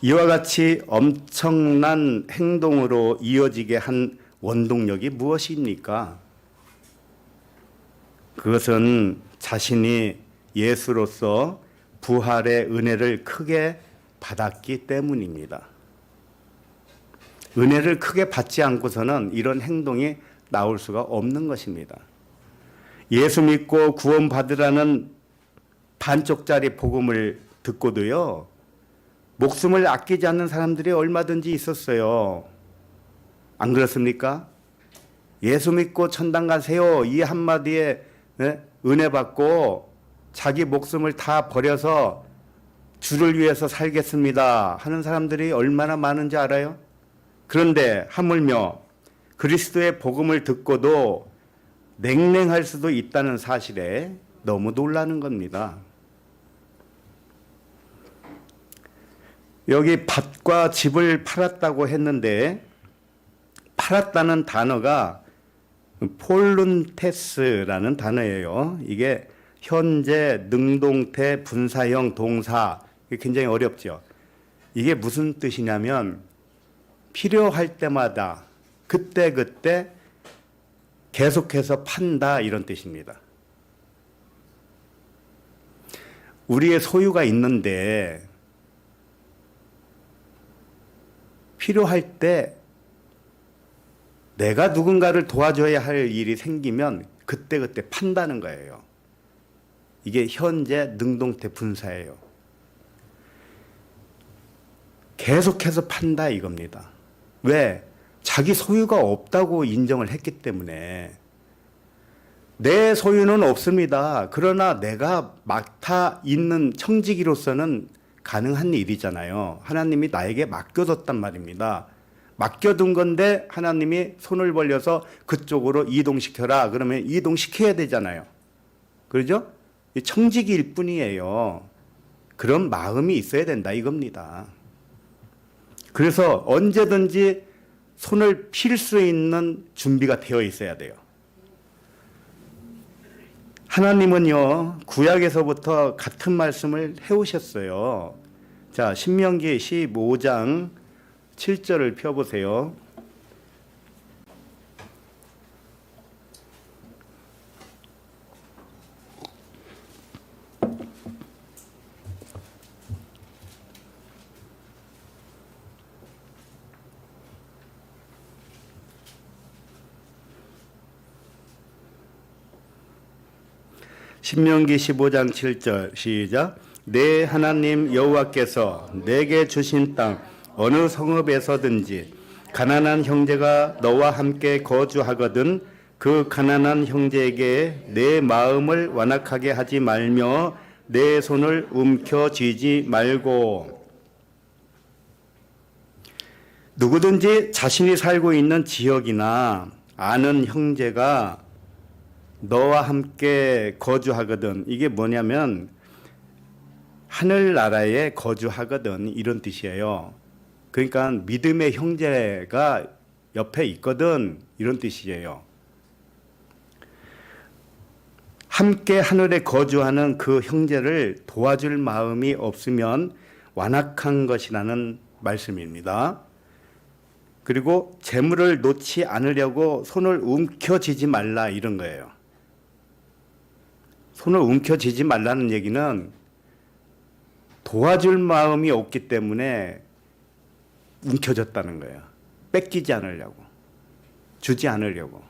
이와 같이 엄청난 행동으로 이어지게 한 원동력이 무엇입니까? 그것은 자신이 예수로서 부활의 은혜를 크게 받았기 때문입니다. 은혜를 크게 받지 않고서는 이런 행동이 나올 수가 없는 것입니다. 예수 믿고 구원받으라는 반쪽짜리 복음을 듣고도요, 목숨을 아끼지 않는 사람들이 얼마든지 있었어요. 안 그렇습니까? 예수 믿고 천당 가세요. 이 한마디에 은혜 받고 자기 목숨을 다 버려서 주를 위해서 살겠습니다 하는 사람들이 얼마나 많은지 알아요? 그런데 하물며 그리스도의 복음을 듣고도 냉랭할 수도 있다는 사실에 너무 놀라는 겁니다. 여기 밭과 집을 팔았다고 했는데 팔았다는 단어가 폴룬테스라는 단어예요. 이게 현재 능동태 분사형 동사. 이게 굉장히 어렵죠. 이게 무슨 뜻이냐면 필요할 때마다 그때그때 계속해서 판다 이런 뜻입니다. 우리의 소유가 있는데 필요할 때 내가 누군가를 도와줘야 할 일이 생기면 그때그때 판다는 거예요. 이게 현재 능동태 분사예요. 계속해서 판다 이겁니다. 왜? 자기 소유가 없다고 인정을 했기 때문에. 내 소유는 없습니다. 그러나 내가 맡아 있는 청지기로서는 가능한 일이잖아요. 하나님이 나에게 맡겨뒀단 말입니다. 맡겨둔 건데 하나님이 손을 벌려서 그쪽으로 이동시켜라. 그러면 이동시켜야 되잖아요. 그러죠? 청지기일 뿐이에요. 그런 마음이 있어야 된다 이겁니다. 그래서 언제든지 손을 필 수 있는 준비가 되어 있어야 돼요. 하나님은요, 구약에서부터 같은 말씀을 해오셨어요. 자, 신명기 15장 7절을 펴보세요. 신명기 15장 7절 시작. 내 하나님 여호와께서 내게 주신 땅 어느 성읍에서든지 가난한 형제가 너와 함께 거주하거든 그 가난한 형제에게 내 마음을 완악하게 하지 말며 내 손을 움켜쥐지 말고. 누구든지 자신이 살고 있는 지역이나 아는 형제가 너와 함께 거주하거든. 이게 뭐냐면 하늘나라에 거주하거든 이런 뜻이에요. 그러니까 믿음의 형제가 옆에 있거든 이런 뜻이에요. 함께 하늘에 거주하는 그 형제를 도와줄 마음이 없으면 완악한 것이라는 말씀입니다. 그리고 재물을 놓지 않으려고 손을 움켜쥐지 말라 이런 거예요. 손을 움켜쥐지 말라는 얘기는 도와줄 마음이 없기 때문에 움켜졌다는 거예요. 뺏기지 않으려고, 주지 않으려고.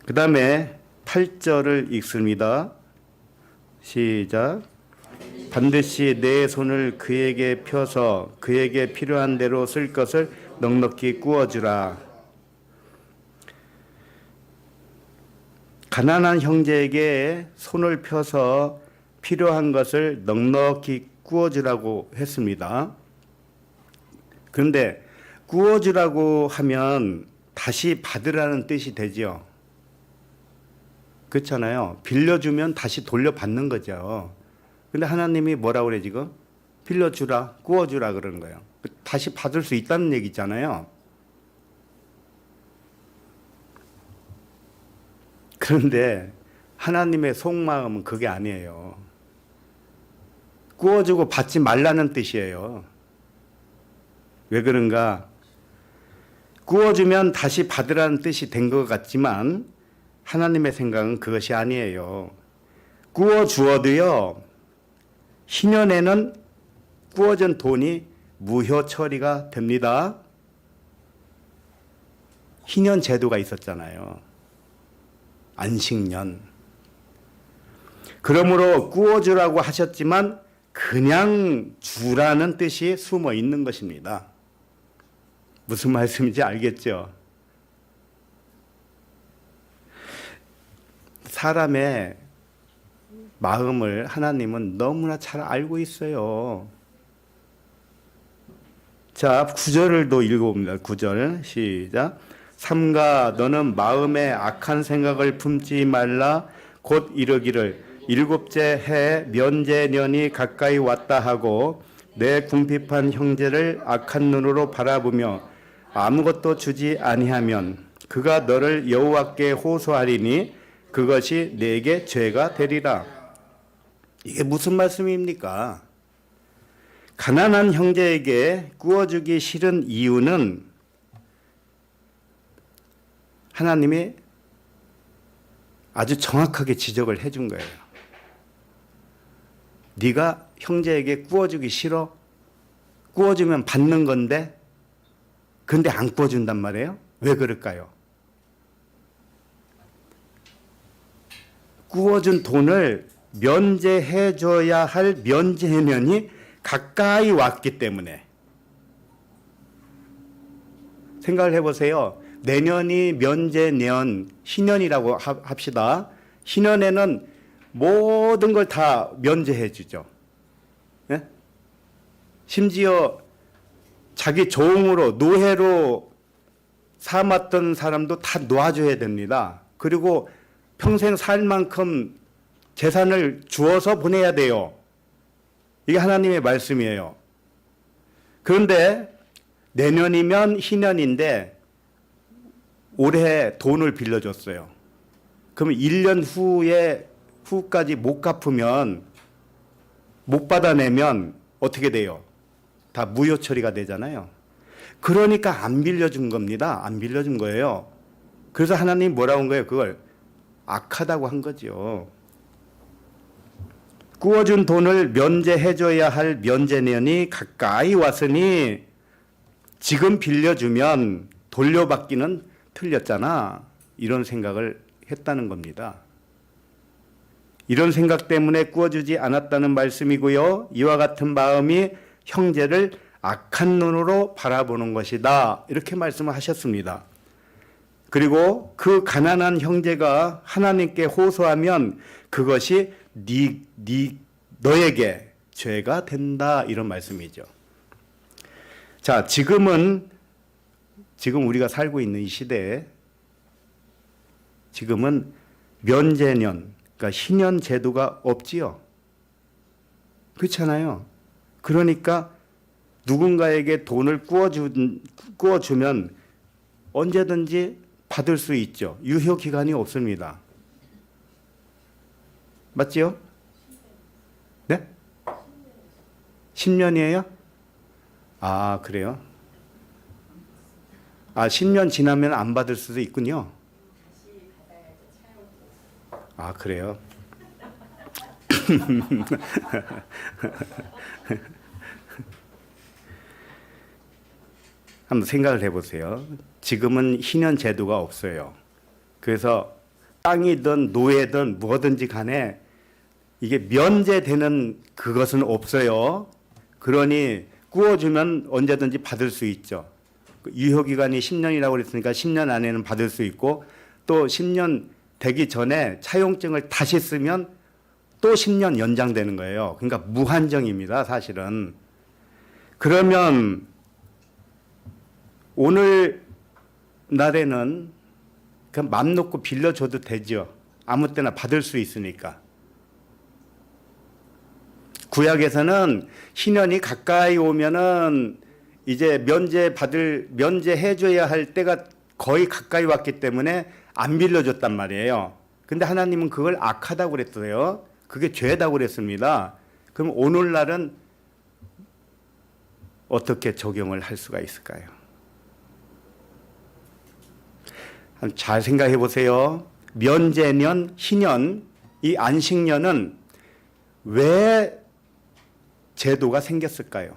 그 다음에 8절을 읽습니다. 시작. 반드시 내 손을 그에게 펴서 그에게 필요한 대로 쓸 것을 넉넉히 구워주라. 가난한 형제에게 손을 펴서 필요한 것을 넉넉히 구워주라고 했습니다. 그런데 구워주라고 하면 다시 받으라는 뜻이 되죠. 그렇잖아요. 빌려주면 다시 돌려받는 거죠. 근데 하나님이 뭐라고 그래 지금? 빌려주라, 구워주라 그러는 거예요. 다시 받을 수 있다는 얘기잖아요. 그런데 하나님의 속마음은 그게 아니에요. 구워주고 받지 말라는 뜻이에요. 왜 그런가? 구워주면 다시 받으라는 뜻이 된 것 같지만 하나님의 생각은 그것이 아니에요. 구워주어도요, 희년에는 구워진 돈이 무효 처리가 됩니다. 희년 제도가 있었잖아요. 안식년. 그러므로 구워주라고 하셨지만 그냥 주라는 뜻이 숨어 있는 것입니다. 무슨 말씀인지 알겠죠? 사람의 마음을 하나님은 너무나 잘 알고 있어요. 자, 9절을 또 읽어봅니다. 9절 시작. 삼가 너는 마음에 악한 생각을 품지 말라. 곧 이르기를 일곱째 해 면제년이 가까이 왔다 하고 내 궁핍한 형제를 악한 눈으로 바라보며 아무것도 주지 아니하면 그가 너를 여호와께 호소하리니 그것이 내게 죄가 되리라. 이게 무슨 말씀입니까? 가난한 형제에게 구워주기 싫은 이유는 하나님이 아주 정확하게 지적을 해준 거예요. 네가 형제에게 구워주기 싫어? 구워주면 받는 건데 근데 안 구워준단 말이에요? 왜 그럴까요? 구워준 돈을 면제해줘야 할 면제년이 가까이 왔기 때문에. 생각을 해보세요. 내년이 면제년, 희년이라고 합시다. 희년에는 모든 걸 다 면제해 주죠. 예? 심지어 자기 종으로 노예로 삼았던 사람도 다 놓아줘야 됩니다. 그리고 평생 살 만큼 재산을 주어서 보내야 돼요. 이게 하나님의 말씀이에요. 그런데 내년이면 희년인데 올해 돈을 빌려줬어요. 그러면 1년 후까지 못 갚으면, 못 받아내면 어떻게 돼요? 다 무효 처리가 되잖아요. 그러니까 안 빌려준 겁니다. 안 빌려준 거예요. 그래서 하나님이 뭐라고 한 거예요? 그걸 악하다고 한 거죠. 구워준 돈을 면제해줘야 할 면제년이 가까이 왔으니 지금 빌려주면 돌려받기는 틀렸잖아. 이런 생각을 했다는 겁니다. 이런 생각 때문에 구워주지 않았다는 말씀이고요. 이와 같은 마음이 형제를 악한 눈으로 바라보는 것이다. 이렇게 말씀을 하셨습니다. 그리고 그 가난한 형제가 하나님께 호소하면 그것이 너에게 죄가 된다. 이런 말씀이죠. 자, 지금 우리가 살고 있는 이 시대에 지금은 면제년, 그러니까 희년 제도가 없지요. 그렇잖아요. 그러니까 누군가에게 돈을 구워주면 언제든지 받을 수 있죠. 유효 기간이 없습니다. 맞지요? 네? 10년이에요? 아, 그래요? 아, 10년 지나면 안 받을 수도 있군요. 아, 그래요? 한번 생각을 해보세요. 지금은 희년 제도가 없어요. 그래서 땅이든 노예든 뭐든지 간에 이게 면제되는 그것은 없어요. 그러니 구워주면 언제든지 받을 수 있죠. 유효기간이 10년이라고 그랬으니까 10년 안에는 받을 수 있고, 또 10년 되기 전에 차용증을 다시 쓰면 또 10년 연장되는 거예요. 그러니까 무한정입니다, 사실은. 그러면 오늘 날에는 그냥 맘 놓고 빌려줘도 되죠. 아무 때나 받을 수 있으니까. 구약에서는 희년이 가까이 오면은 이제 면제해줘야 할 때가 거의 가까이 왔기 때문에 안 빌려줬단 말이에요. 근데 하나님은 그걸 악하다고 그랬어요. 그게 죄다고 그랬습니다. 그럼 오늘날은 어떻게 적용을 할 수가 있을까요? 잘 생각해 보세요. 면제년, 희년, 이 안식년은 왜 제도가 생겼을까요?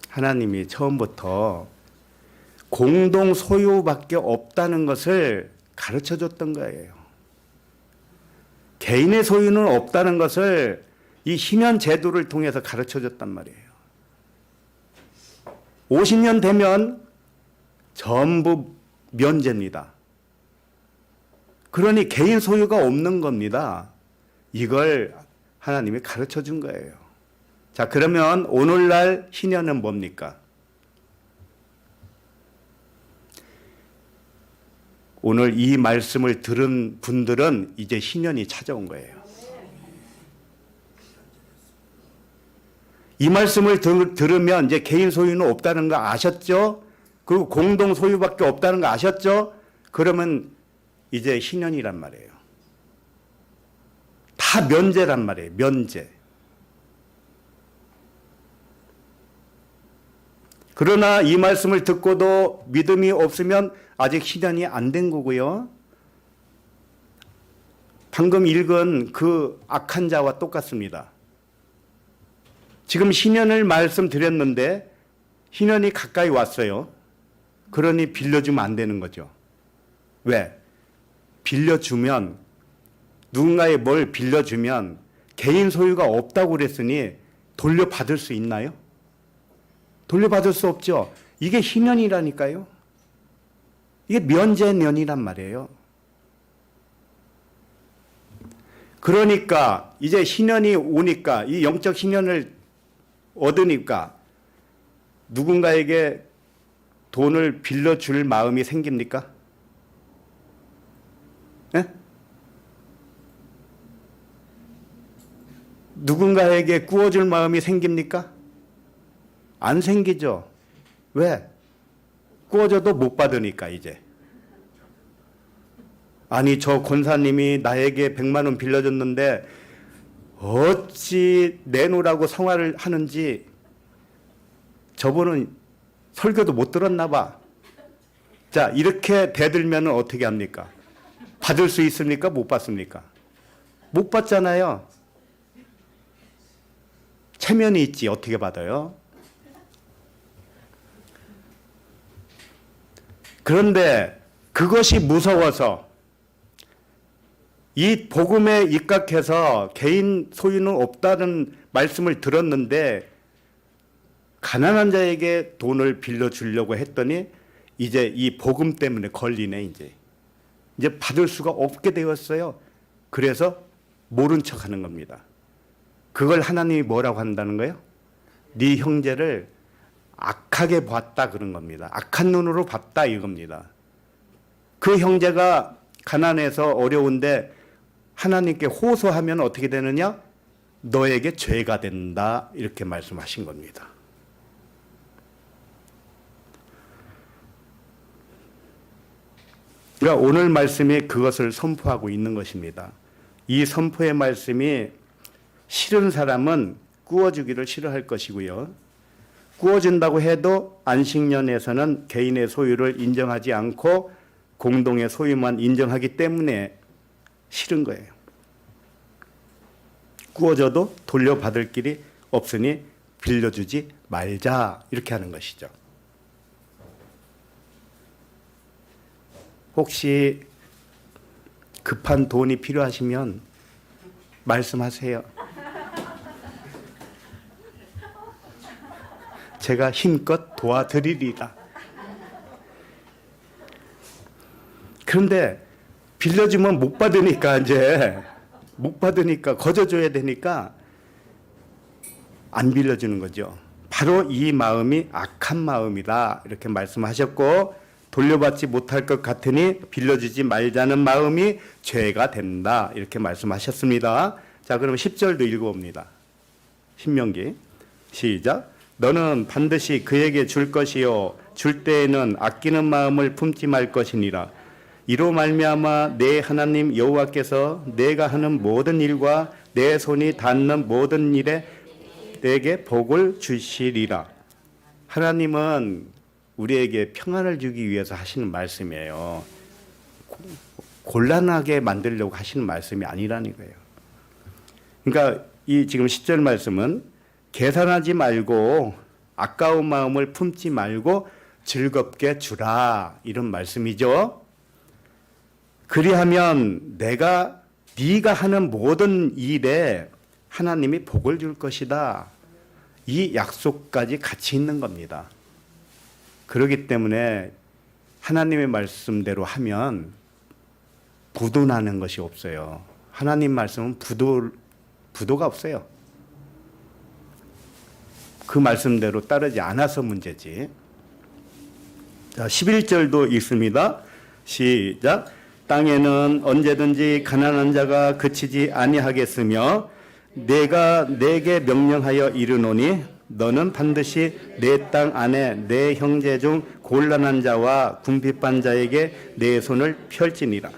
하나님이 처음부터 공동 소유밖에 없다는 것을 가르쳐 줬던 거예요. 개인의 소유는 없다는 것을 이 희년 제도를 통해서 가르쳐 줬단 말이에요. 50년 되면 전부 면제입니다. 그러니 개인 소유가 없는 겁니다. 이걸 하나님이 가르쳐 준 거예요. 자, 그러면 오늘날 희년은 뭡니까? 오늘 이 말씀을 들은 분들은 이제 희년이 찾아온 거예요. 이 말씀을 들으면 이제 개인 소유는 없다는 거 아셨죠? 그리고 공동 소유밖에 없다는 거 아셨죠? 그러면 이제 희년이란 말이에요. 다 면제란 말이에요. 면제. 그러나 이 말씀을 듣고도 믿음이 없으면 아직 희년이 안 된 거고요. 방금 읽은 그 악한 자와 똑같습니다. 지금 희년을 말씀드렸는데 희년이 가까이 왔어요. 그러니 빌려주면 안 되는 거죠. 왜? 빌려주면, 누군가에 뭘 빌려주면 개인 소유가 없다고 그랬으니 돌려받을 수 있나요? 돌려받을 수 없죠. 이게 희년이라니까요. 이게 면제년이란 말이에요. 그러니까 이제 희년이 오니까, 이 영적 희년을 얻으니까 누군가에게 돈을 빌려줄 마음이 생깁니까? 네? 누군가에게 구워줄 마음이 생깁니까? 안 생기죠. 왜? 구워줘도 못 받으니까 이제. 아니 저 권사님이 나에게 100만 원 빌려줬는데 어찌 내놓으라고 성화를 하는지 저분은 설교도 못 들었나 봐. 자, 이렇게 대들면 어떻게 합니까? 받을 수 있습니까? 못 받습니까? 못 받잖아요. 체면이 있지 어떻게 받아요? 그런데 그것이 무서워서 이 복음에 입각해서 개인 소유는 없다는 말씀을 들었는데 가난한 자에게 돈을 빌려주려고 했더니 이제 이 복음 때문에 걸리네. 이제 받을 수가 없게 되었어요. 그래서 모른 척하는 겁니다. 그걸 하나님이 뭐라고 한다는 거예요? 네 형제를 악하게 봤다 그런 겁니다. 악한 눈으로 봤다 이겁니다. 그 형제가 가난해서 어려운데 하나님께 호소하면 어떻게 되느냐? 너에게 죄가 된다 이렇게 말씀하신 겁니다. 그러니까 오늘 말씀이 그것을 선포하고 있는 것입니다. 이 선포의 말씀이 싫은 사람은 구워주기를 싫어할 것이고요. 구워준다고 해도 안식년에서는 개인의 소유를 인정하지 않고 공동의 소유만 인정하기 때문에 싫은 거예요. 구워줘도 돌려받을 길이 없으니 빌려주지 말자 이렇게 하는 것이죠. 혹시 급한 돈이 필요하시면 말씀하세요. 제가 힘껏 도와드리리라. 그런데 빌려주면 못 받으니까 이제 못 받으니까 거저줘야 되니까 안 빌려주는 거죠. 바로 이 마음이 악한 마음이다 이렇게 말씀하셨고 돌려받지 못할 것 같으니 빌려주지 말자는 마음이 죄가 된다 이렇게 말씀하셨습니다. 자, 그럼 10절도 읽어봅니다. 신명기 시작. 너는 반드시 그에게 줄 것이요 줄 때에는 아끼는 마음을 품지 말 것이니라. 이로 말미암아 내 하나님 여호와께서 내가 하는 모든 일과 내 손이 닿는 모든 일에 내게 복을 주시리라. 하나님은 우리에게 평안을 주기 위해서 하시는 말씀이에요. 곤란하게 만들려고 하시는 말씀이 아니라는 거예요. 그러니까 이 지금 10절 말씀은 계산하지 말고 아까운 마음을 품지 말고 즐겁게 주라 이런 말씀이죠. 그리하면 네가 하는 모든 일에 하나님이 복을 줄 것이다. 이 약속까지 같이 있는 겁니다. 그렇기 때문에 하나님의 말씀대로 하면 부도나는 것이 없어요. 하나님 말씀은 부도가 없어요. 그 말씀대로 따르지 않아서 문제지. 자, 11절도 읽습니다. 시작. 땅에는 언제든지 가난한 자가 그치지 아니하겠으며 내가 내게 명령하여 이르노니 너는 반드시 내 땅 안에 내 형제 중 곤란한 자와 궁핍한 자에게 내 손을 펼지니라.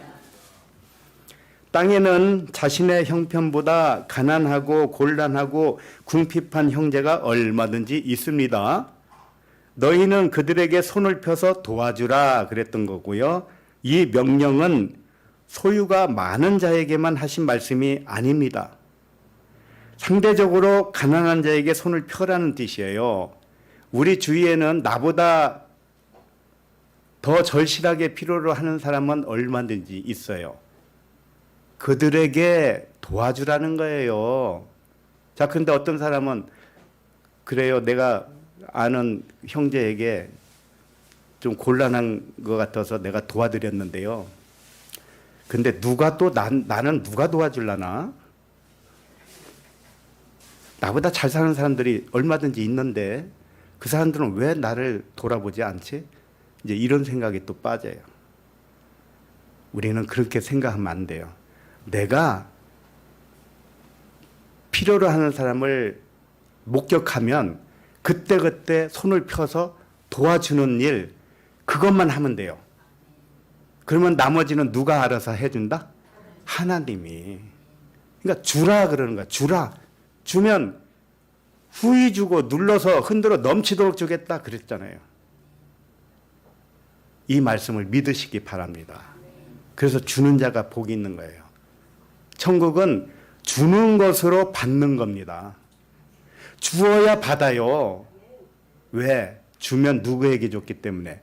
땅에는 자신의 형편보다 가난하고 곤란하고 궁핍한 형제가 얼마든지 있습니다. 너희는 그들에게 손을 펴서 도와주라 그랬던 거고요. 이 명령은 소유가 많은 자에게만 하신 말씀이 아닙니다. 상대적으로 가난한 자에게 손을 펴라는 뜻이에요. 우리 주위에는 나보다 더 절실하게 필요로 하는 사람은 얼마든지 있어요. 그들에게 도와주라는 거예요. 자, 근데 어떤 사람은 그래요. 내가 아는 형제에게 좀 곤란한 것 같아서 내가 도와드렸는데요. 근데 누가 또 나는 누가 도와줄라나? 나보다 잘 사는 사람들이 얼마든지 있는데 그 사람들은 왜 나를 돌아보지 않지? 이제 이런 생각이 또 빠져요. 우리는 그렇게 생각하면 안 돼요. 내가 필요로 하는 사람을 목격하면 그때그때 손을 펴서 도와주는 일, 그것만 하면 돼요. 그러면 나머지는 누가 알아서 해준다? 하나님이. 그러니까 주라 그러는 거야. 주라. 주면 후히 주고 눌러서 흔들어 넘치도록 주겠다 그랬잖아요. 이 말씀을 믿으시기 바랍니다. 그래서 주는 자가 복이 있는 거예요. 천국은 주는 것으로 받는 겁니다. 주어야 받아요. 왜? 주면 누구에게 줬기 때문에?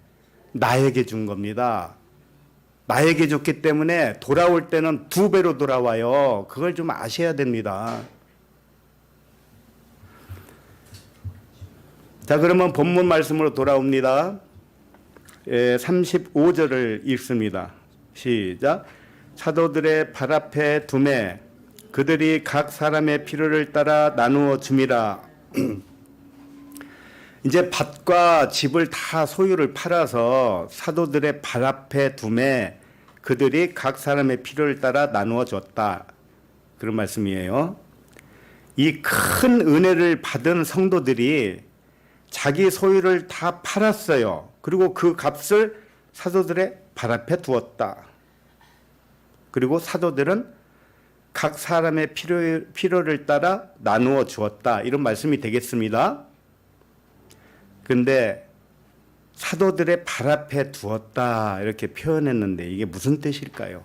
나에게 준 겁니다. 나에게 줬기 때문에 돌아올 때는 2배로 돌아와요. 그걸 좀 아셔야 됩니다. 자, 그러면 본문 말씀으로 돌아옵니다. 35절을 읽습니다. 시작. 사도들의 발 앞에 두매 그들이 각 사람의 필요를 따라 나누어 줌이라. 이제 밭과 집을 다 소유를 팔아서 사도들의 발 앞에 두매 그들이 각 사람의 필요를 따라 나누어 줬다. 그런 말씀이에요. 이 큰 은혜를 받은 성도들이 자기 소유를 다 팔았어요. 그리고 그 값을 사도들의 발 앞에 두었다. 그리고 사도들은 각 사람의 필요를 따라 나누어 주었다. 이런 말씀이 되겠습니다. 그런데 사도들의 발 앞에 두었다 이렇게 표현했는데 이게 무슨 뜻일까요?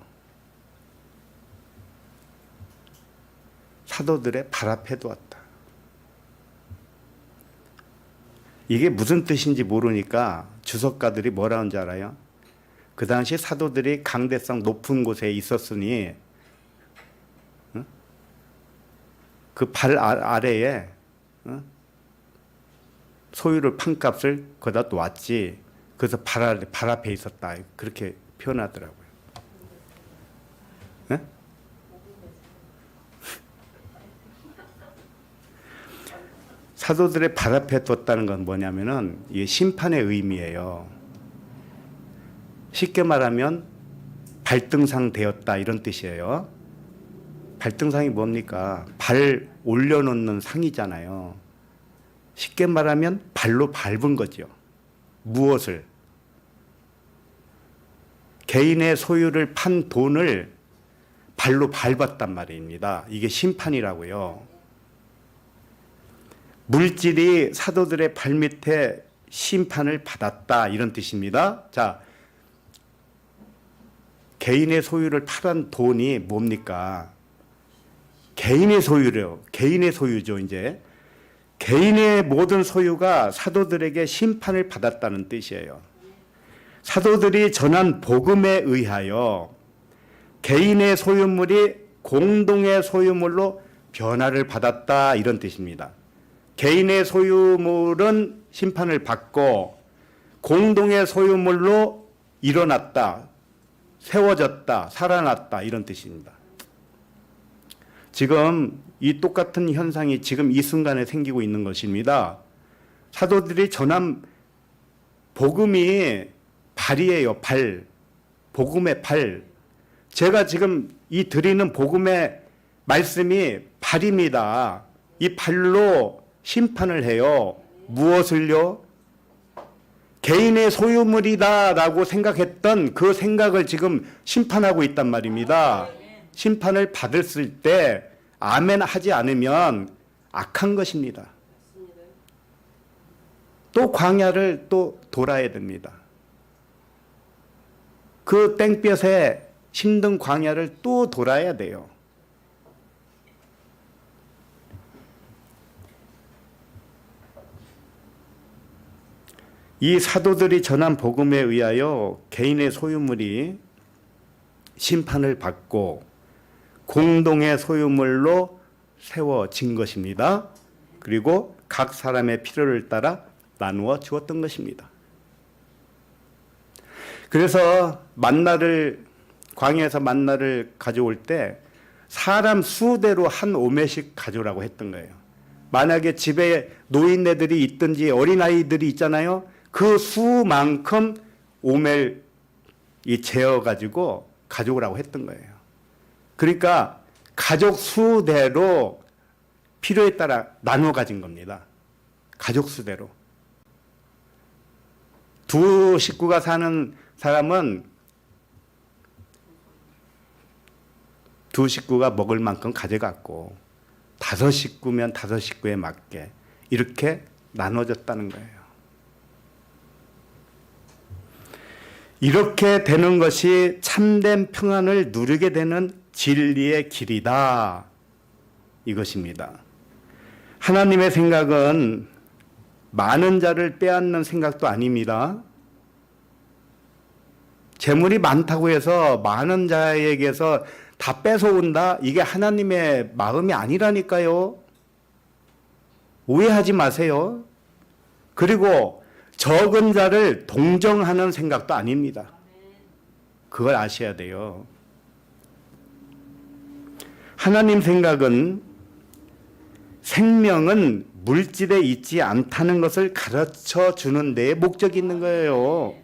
사도들의 발 앞에 두었다. 이게 무슨 뜻인지 모르니까 주석가들이 뭐라는 줄 알아요? 그 당시 사도들이 강대성 높은 곳에 있었으니 그 발 아래에 소유를 판 값을 거기다 놓았지. 그래서 발 앞에 있었다. 그렇게 표현하더라고요. 네? 사도들의 발 앞에 뒀다는 건 뭐냐면은 이게 심판의 의미예요. 쉽게 말하면 발등상 되었다 이런 뜻이에요. 발등상이 뭡니까? 발 올려놓는 상이잖아요. 쉽게 말하면 발로 밟은 거죠. 무엇을? 개인의 소유를 판 돈을 발로 밟았단 말입니다. 이게 심판이라고요. 물질이 사도들의 발밑에 심판을 받았다 이런 뜻입니다. 자, 개인의 소유를 팔은 돈이 뭡니까? 개인의 소유래요. 개인의 소유죠, 이제. 개인의 모든 소유가 사도들에게 심판을 받았다는 뜻이에요. 사도들이 전한 복음에 의하여 개인의 소유물이 공동의 소유물로 변화를 받았다 이런 뜻입니다. 개인의 소유물은 심판을 받고 공동의 소유물로 일어났다, 세워졌다, 살아났다 이런 뜻입니다. 지금 이 똑같은 현상이 지금 이 순간에 생기고 있는 것입니다. 사도들이 전한 복음이 발이에요. 발. 복음의 발. 제가 지금 이 드리는 복음의 말씀이 발입니다. 이 발로 심판을 해요. 무엇을요? 개인의 소유물이다라고 생각했던 그 생각을 지금 심판하고 있단 말입니다. 심판을 받았을 때 아멘 하지 않으면 악한 것입니다. 또 광야를 또 돌아야 됩니다. 그 땡볕에 힘든 광야를 또 돌아야 돼요. 이 사도들이 전한 복음에 의하여 개인의 소유물이 심판을 받고 공동의 소유물로 세워진 것입니다. 그리고 각 사람의 필요를 따라 나누어 주었던 것입니다. 그래서 만나를 광야에서 만나를 가져올 때 사람 수대로 한 오매씩 가져오라고 했던 거예요. 만약에 집에 노인네들이 있든지 어린아이들이 있잖아요. 그 수만큼 오멜 재어가지고 가져오라고 했던 거예요. 그러니까 가족 수대로 필요에 따라 나눠 가진 겁니다. 가족 수대로. 두 식구가 사는 사람은 두 식구가 먹을 만큼 가져갔고, 다섯 식구면 다섯 식구에 맞게 이렇게 나눠졌다는 거예요. 이렇게 되는 것이 참된 평안을 누리게 되는 진리의 길이다, 이것입니다. 하나님의 생각은 많은 자를 빼앗는 생각도 아닙니다. 재물이 많다고 해서 많은 자에게서 다 뺏어온다, 이게 하나님의 마음이 아니라니까요. 오해하지 마세요. 그리고 적은 자를 동정하는 생각도 아닙니다. 그걸 아셔야 돼요. 하나님 생각은 생명은 물질에 있지 않다는 것을 가르쳐 주는 데에 목적이 있는 거예요.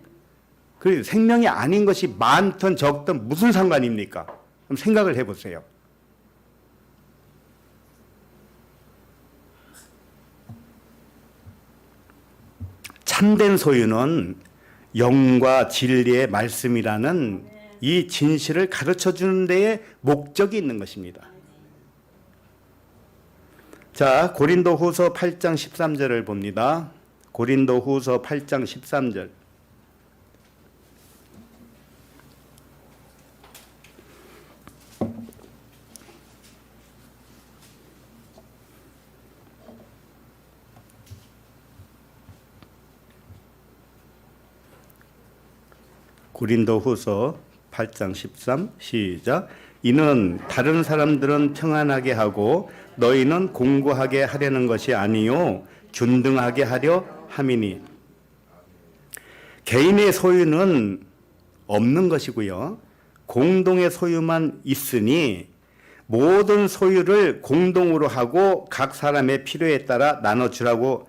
그리고 생명이 아닌 것이 많든 적든 무슨 상관입니까? 그럼 생각을 해보세요. 참된 소유는 영과 진리의 말씀이라는 이 진실을 가르쳐 주는 데에 목적이 있는 것입니다. 자, 고린도후서 8장 13절을 봅니다. 고린도후서 8장 13절. 고린도후서 8장 13 시작. 이는 다른 사람들은 평안하게 하고 너희는 공고하게 하려는 것이 아니요 균등하게 하려 함이니. 개인의 소유는 없는 것이고요, 공동의 소유만 있으니 모든 소유를 공동으로 하고 각 사람의 필요에 따라 나눠주라고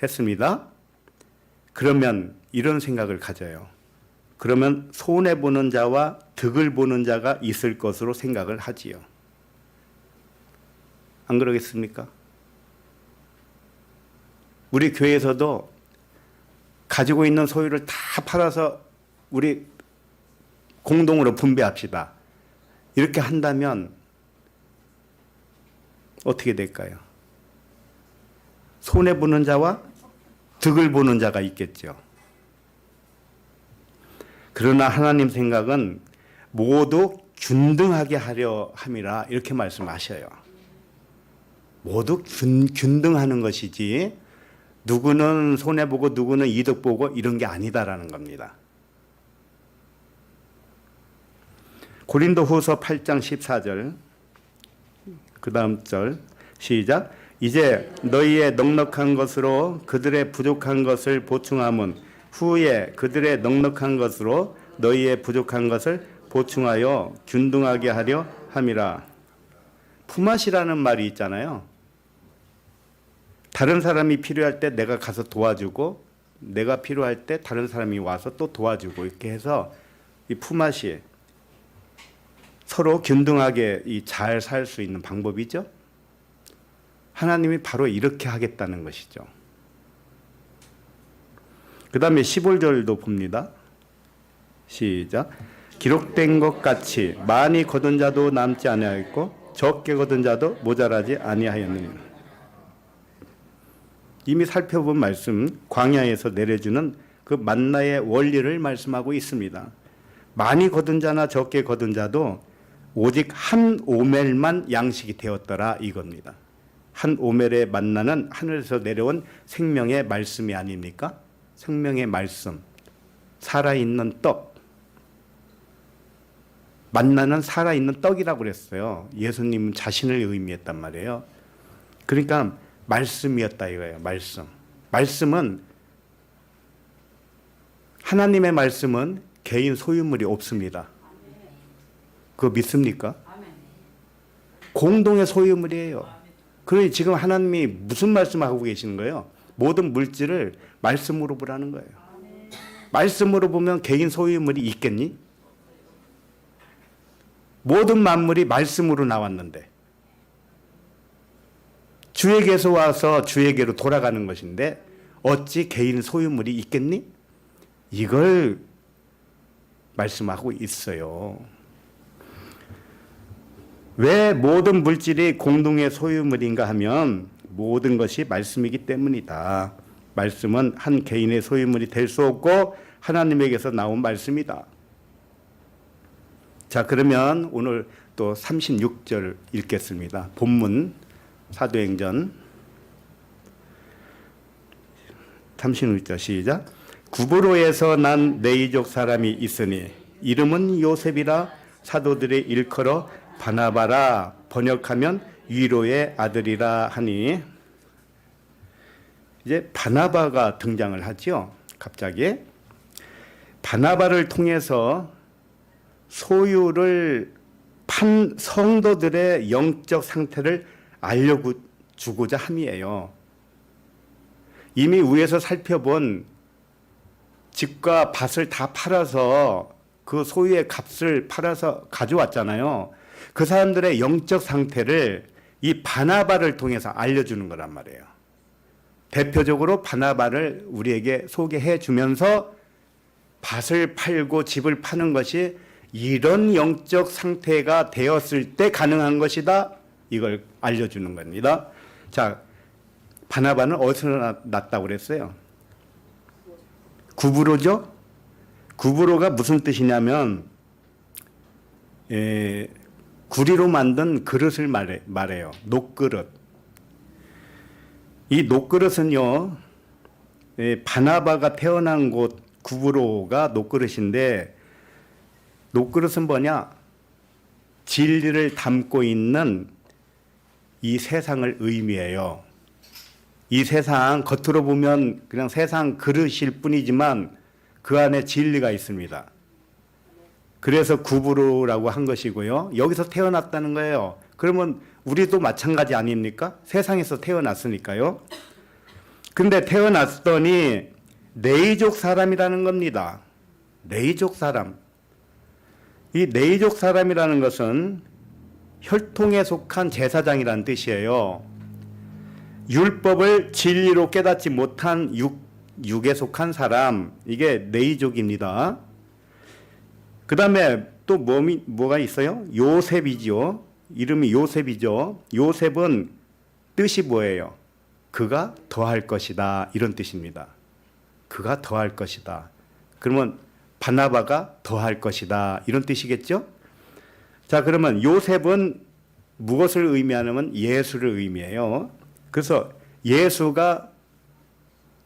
했습니다. 그러면 이런 생각을 가져요. 그러면 손해보는 자와 득을 보는 자가 있을 것으로 생각을 하지요. 안 그러겠습니까? 우리 교회에서도 가지고 있는 소유를 다 팔아서 우리 공동으로 분배합시다, 이렇게 한다면 어떻게 될까요? 손해보는 자와 득을 보는 자가 있겠죠. 그러나 하나님 생각은 모두 균등하게 하려 함이라, 이렇게 말씀하셔요. 모두 균등하는 것이지 누구는 손해보고 누구는 이득보고 이런 게 아니다라는 겁니다. 고린도후서 8장 14절 그 다음 절 시작. 이제 너희의 넉넉한 것으로 그들의 부족한 것을 보충함은 후에 그들의 넉넉한 것으로 너희의 부족한 것을 보충하여 균등하게 하려 함이라. 품앗이라는 말이 있잖아요. 다른 사람이 필요할 때 내가 가서 도와주고, 내가 필요할 때 다른 사람이 와서 또 도와주고, 이렇게 해서 이 품앗이 서로 균등하게 잘 살 수 있는 방법이죠. 하나님이 바로 이렇게 하겠다는 것이죠. 그 다음에 15절도 봅니다. 시작. 기록된 것 같이 많이 거둔 자도 남지 아니하였고 적게 거둔 자도 모자라지 아니하였느니라. 이미 살펴본 말씀, 광야에서 내려주는 그 만나의 원리를 말씀하고 있습니다. 많이 거둔 자나 적게 거둔 자도 오직 한 오멜만 양식이 되었더라, 이겁니다. 한 오멜의 만나는 하늘에서 내려온 생명의 말씀이 아닙니까? 생명의 말씀, 살아있는 떡. 만나는 살아있는 떡이라고 그랬어요. 예수님 자신을 의미했단 말이에요. 그러니까 말씀이었다 이거예요. 말씀은 하나님의 말씀은 개인 소유물이 없습니다. 그거 믿습니까? 공동의 소유물이에요. 그러니 지금 하나님이 무슨 말씀하고 계시는 거예요? 모든 물질을 말씀으로 보라는 거예요. 말씀으로 보면 개인 소유물이 있겠니? 모든 만물이 말씀으로 나왔는데 주에게서 와서 주에게로 돌아가는 것인데 어찌 개인 소유물이 있겠니? 이걸 말씀하고 있어요. 왜 모든 물질이 공동의 소유물인가 하면 모든 것이 말씀이기 때문이다. 말씀은 한 개인의 소유물이 될 수 없고 하나님에게서 나온 말씀이다. 자, 그러면 오늘 또 36절 읽겠습니다. 본문 사도행전 36절 시작. 구브로에서 난 네이족 사람이 있으니 이름은 요셉이라 사도들의 일컬어 바나바라 번역하면 위로의 아들이라 하니, 이제 바나바가 등장을 하죠. 갑자기 바나바를 통해서 소유를 판 성도들의 영적 상태를 알려주고자 함이에요. 이미 위에서 살펴본 집과 밭을 다 팔아서 그 소유의 값을 팔아서 가져왔잖아요. 그 사람들의 영적 상태를 이 바나바를 통해서 알려주는 거란 말이에요. 대표적으로 바나바를 우리에게 소개해 주면서 밭을 팔고 집을 파는 것이 이런 영적 상태가 되었을 때 가능한 것이다. 이걸 알려주는 겁니다. 자, 바나바는 어디서 났다고 그랬어요? 구브로죠? 구브로가 무슨 뜻이냐면 구리로 만든 그릇을 말해요. 녹그릇. 이 녹그릇은요, 바나바가 태어난 곳 구브로가 녹그릇인데, 녹그릇은 뭐냐? 진리를 담고 있는 이 세상을 의미해요. 이 세상 겉으로 보면 그냥 세상 그릇일 뿐이지만 그 안에 진리가 있습니다. 그래서 구브로라고 한 것이고요. 여기서 태어났다는 거예요. 그러면 우리도 마찬가지 아닙니까? 세상에서 태어났으니까요. 근데 태어났더니 네이족 사람이라는 겁니다. 네이족 사람. 이 네이족 사람이라는 것은 혈통에 속한 제사장이라는 뜻이에요. 율법을 진리로 깨닫지 못한 육에 속한 사람, 이게 네이족입니다. 그 다음에 또 뭐가 있어요? 요셉이죠. 이름이 요셉이죠. 요셉은 뜻이 뭐예요? 그가 더할 것이다, 이런 뜻입니다. 그가 더할 것이다. 그러면 바나바가 더할 것이다, 이런 뜻이겠죠? 자, 그러면 요셉은 무엇을 의미하냐면 예수를 의미해요. 그래서 예수가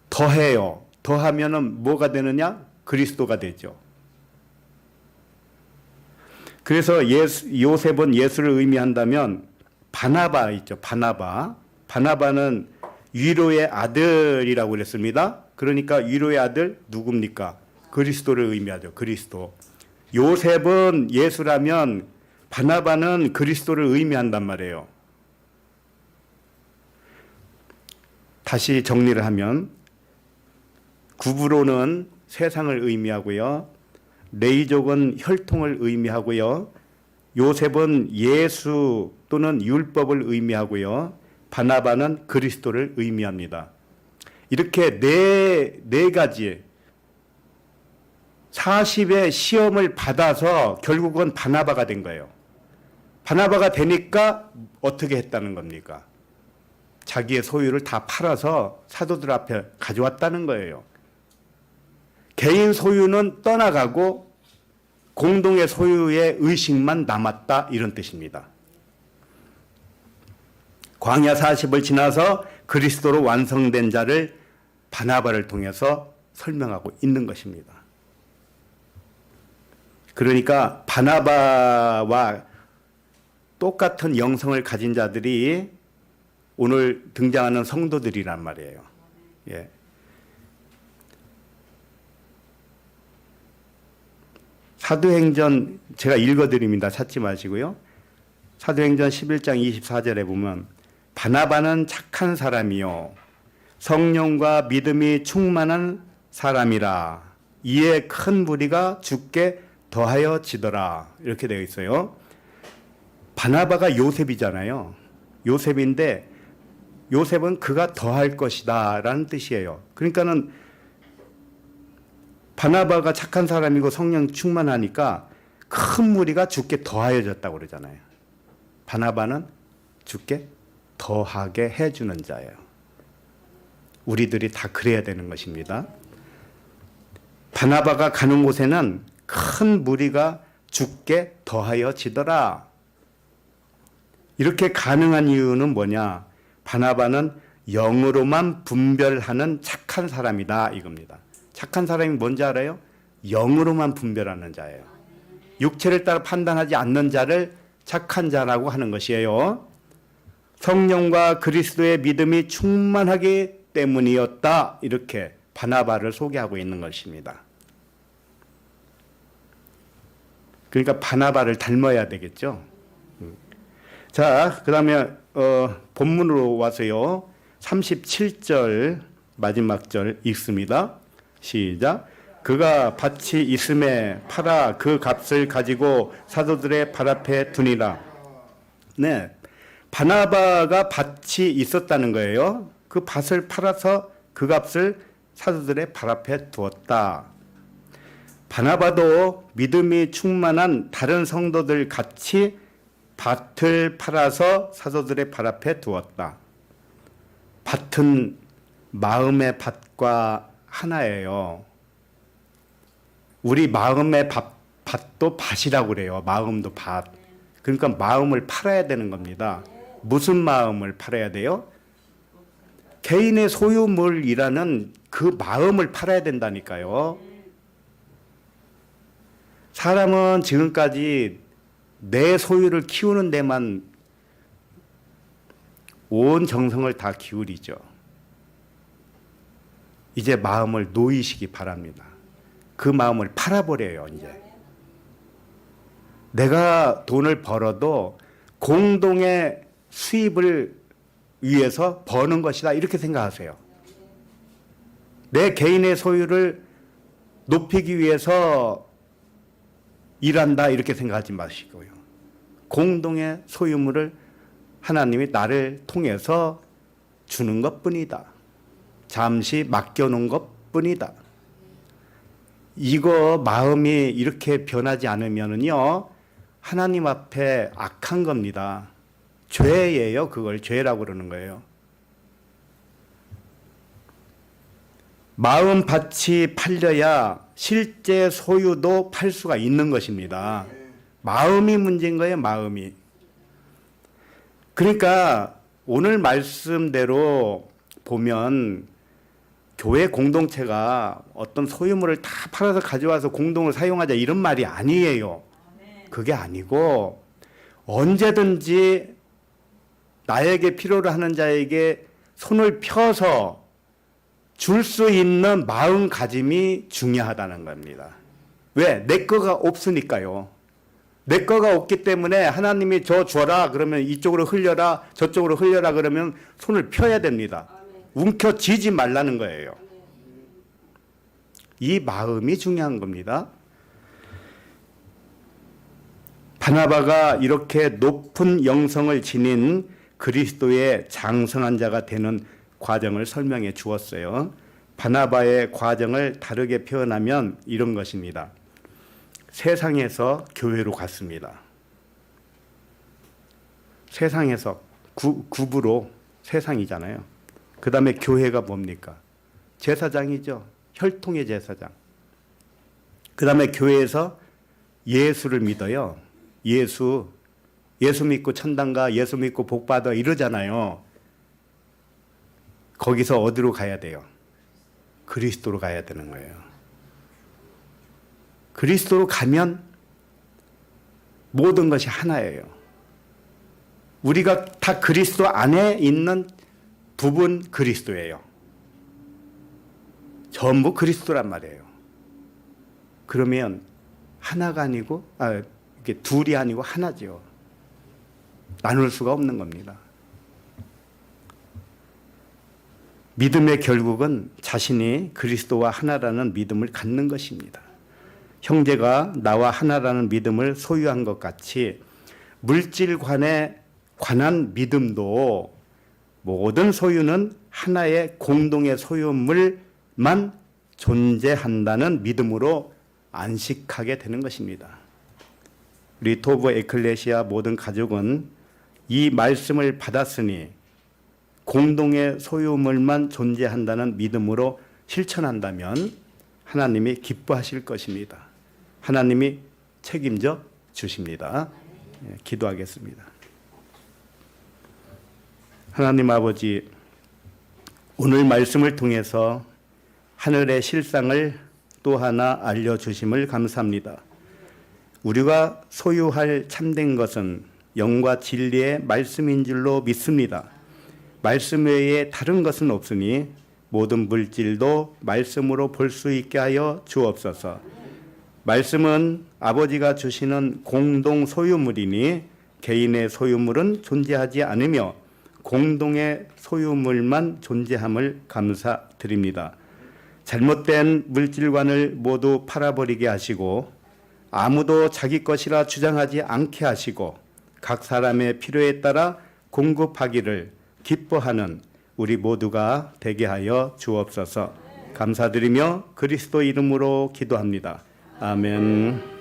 더해요. 더하면은 뭐가 되느냐? 그리스도가 되죠. 그래서 요셉은 예수를 의미한다면 바나바 있죠. 바나바. 바나바는 위로의 아들이라고 그랬습니다. 그러니까 위로의 아들 누굽니까? 그리스도를 의미하죠. 그리스도. 요셉은 예수라면 바나바는 그리스도를 의미한단 말이에요. 다시 정리를 하면 구브로는 세상을 의미하고요. 네이족은 혈통을 의미하고요. 요셉은 예수 또는 율법을 의미하고요. 바나바는 그리스도를 의미합니다. 이렇게 네 가지 40의 시험을 받아서 결국은 바나바가 된 거예요. 바나바가 되니까 어떻게 했다는 겁니까? 자기의 소유를 다 팔아서 사도들 앞에 가져왔다는 거예요. 개인 소유는 떠나가고 공동의 소유의 의식만 남았다, 이런 뜻입니다. 광야 40을 지나서 그리스도로 완성된 자를 바나바를 통해서 설명하고 있는 것입니다. 그러니까 바나바와 똑같은 영성을 가진 자들이 오늘 등장하는 성도들이란 말이에요. 예. 사도행전 제가 읽어드립니다. 찾지 마시고요. 사도행전 11장 24절에 보면 바나바는 착한 사람이요 성령과 믿음이 충만한 사람이라 이에 큰 무리가 주께 더하여 지더라, 이렇게 되어 있어요. 바나바가 요셉이잖아요. 요셉인데 요셉은 그가 더할 것이다 라는 뜻이에요. 그러니까는 바나바가 착한 사람이고 성령 충만하니까 큰 무리가 주께 더하여졌다고 그러잖아요. 바나바는 주께 더하게 해주는 자예요. 우리들이 다 그래야 되는 것입니다. 바나바가 가는 곳에는 큰 무리가 주께 더하여지더라. 이렇게 가능한 이유는 뭐냐? 바나바는 영으로만 분별하는 착한 사람이다 이겁니다. 착한 사람이 뭔지 알아요? 영으로만 분별하는 자예요. 육체를 따라 판단하지 않는 자를 착한 자라고 하는 것이에요. 성령과 그리스도의 믿음이 충만하기 때문이었다. 이렇게 바나바를 소개하고 있는 것입니다. 그러니까 바나바를 닮아야 되겠죠. 자, 그 다음에 본문으로 와서요. 37절 마지막 절 읽습니다. 시작. 그가 밭이 있음에 팔아 그 값을 가지고 사도들의 발 앞에 두니라. 네, 바나바가 밭이 있었다는 거예요. 그 밭을 팔아서 그 값을 사도들의 발 앞에 두었다. 바나바도 믿음이 충만한 다른 성도들 같이 밭을 팔아서 사도들의 발 앞에 두었다. 밭은 마음의 밭과 하나예요. 우리 마음의 밭도 밭이라고 그래요. 마음도 밭. 그러니까 마음을 팔아야 되는 겁니다. 무슨 마음을 팔아야 돼요? 개인의 소유물이라는 그 마음을 팔아야 된다니까요. 사람은 지금까지 내 소유를 키우는 데만 온 정성을 다 기울이죠. 이제 마음을 놓이시기 바랍니다. 그 마음을 팔아버려요, 이제. 내가 돈을 벌어도 공동의 수입을 위해서 버는 것이다, 이렇게 생각하세요. 내 개인의 소유를 높이기 위해서 일한다, 이렇게 생각하지 마시고요. 공동의 소유물을 하나님이 나를 통해서 주는 것뿐이다. 잠시 맡겨놓은 것뿐이다. 이거 마음이 이렇게 변하지 않으면요, 하나님 앞에 악한 겁니다. 죄예요. 그걸 죄라고 그러는 거예요. 마음 밭이 팔려야 실제 소유도 팔 수가 있는 것입니다. 마음이 문제인 거예요, 마음이. 그러니까 오늘 말씀대로 보면 교회 공동체가 어떤 소유물을 다 팔아서 가져와서 공동을 사용하자 이런 말이 아니에요. 그게 아니고 언제든지 나에게 필요로 하는 자에게 손을 펴서 줄 수 있는 마음가짐이 중요하다는 겁니다. 왜? 내 거가 없으니까요. 내 거가 없기 때문에 하나님이 저 줘라 그러면 이쪽으로 흘려라 저쪽으로 흘려라 그러면 손을 펴야 됩니다. 움켜쥐지 말라는 거예요. 이 마음이 중요한 겁니다. 바나바가 이렇게 높은 영성을 지닌 그리스도의 장성한 자가 되는 과정을 설명해 주었어요. 바나바의 과정을 다르게 표현하면 이런 것입니다. 세상에서 교회로 갔습니다. 세상에서 구부로 세상이잖아요. 그 다음에 교회가 뭡니까? 제사장이죠. 혈통의 제사장. 그 다음에 교회에서 예수를 믿어요. 예수 믿고 천당가, 예수 믿고 복받아 이러잖아요. 거기서 어디로 가야 돼요? 그리스도로 가야 되는 거예요. 그리스도로 가면 모든 것이 하나예요. 우리가 다 그리스도 안에 있는 부분 그리스도예요. 전부 그리스도란 말이에요. 그러면 하나가 아니고 이게 둘이 아니고 하나죠. 나눌 수가 없는 겁니다. 믿음의 결국은 자신이 그리스도와 하나라는 믿음을 갖는 것입니다. 형제가 나와 하나라는 믿음을 소유한 것 같이 물질관에 관한 믿음도 모든 소유는 하나의 공동의 소유물만 존재한다는 믿음으로 안식하게 되는 것입니다. 리토브 에클레시아 모든 가족은 이 말씀을 받았으니 공동의 소유물만 존재한다는 믿음으로 실천한다면 하나님이 기뻐하실 것입니다. 하나님이 책임져 주십니다. 기도하겠습니다. 하나님 아버지, 오늘 말씀을 통해서 하늘의 실상을 또 하나 알려주심을 감사합니다. 우리가 소유할 참된 것은 영과 진리의 말씀인 줄로 믿습니다. 말씀 외에 다른 것은 없으니 모든 물질도 말씀으로 볼 수 있게 하여 주옵소서. 말씀은 아버지가 주시는 공동 소유물이니 개인의 소유물은 존재하지 않으며 공동의 소유물만 존재함을 감사드립니다. 잘못된 물질관을 모두 팔아버리게 하시고 아무도 자기 것이라 주장하지 않게 하시고 각 사람의 필요에 따라 공급하기를 기뻐하는 우리 모두가 되게 하여 주옵소서. 감사드리며 그리스도 이름으로 기도합니다. 아멘.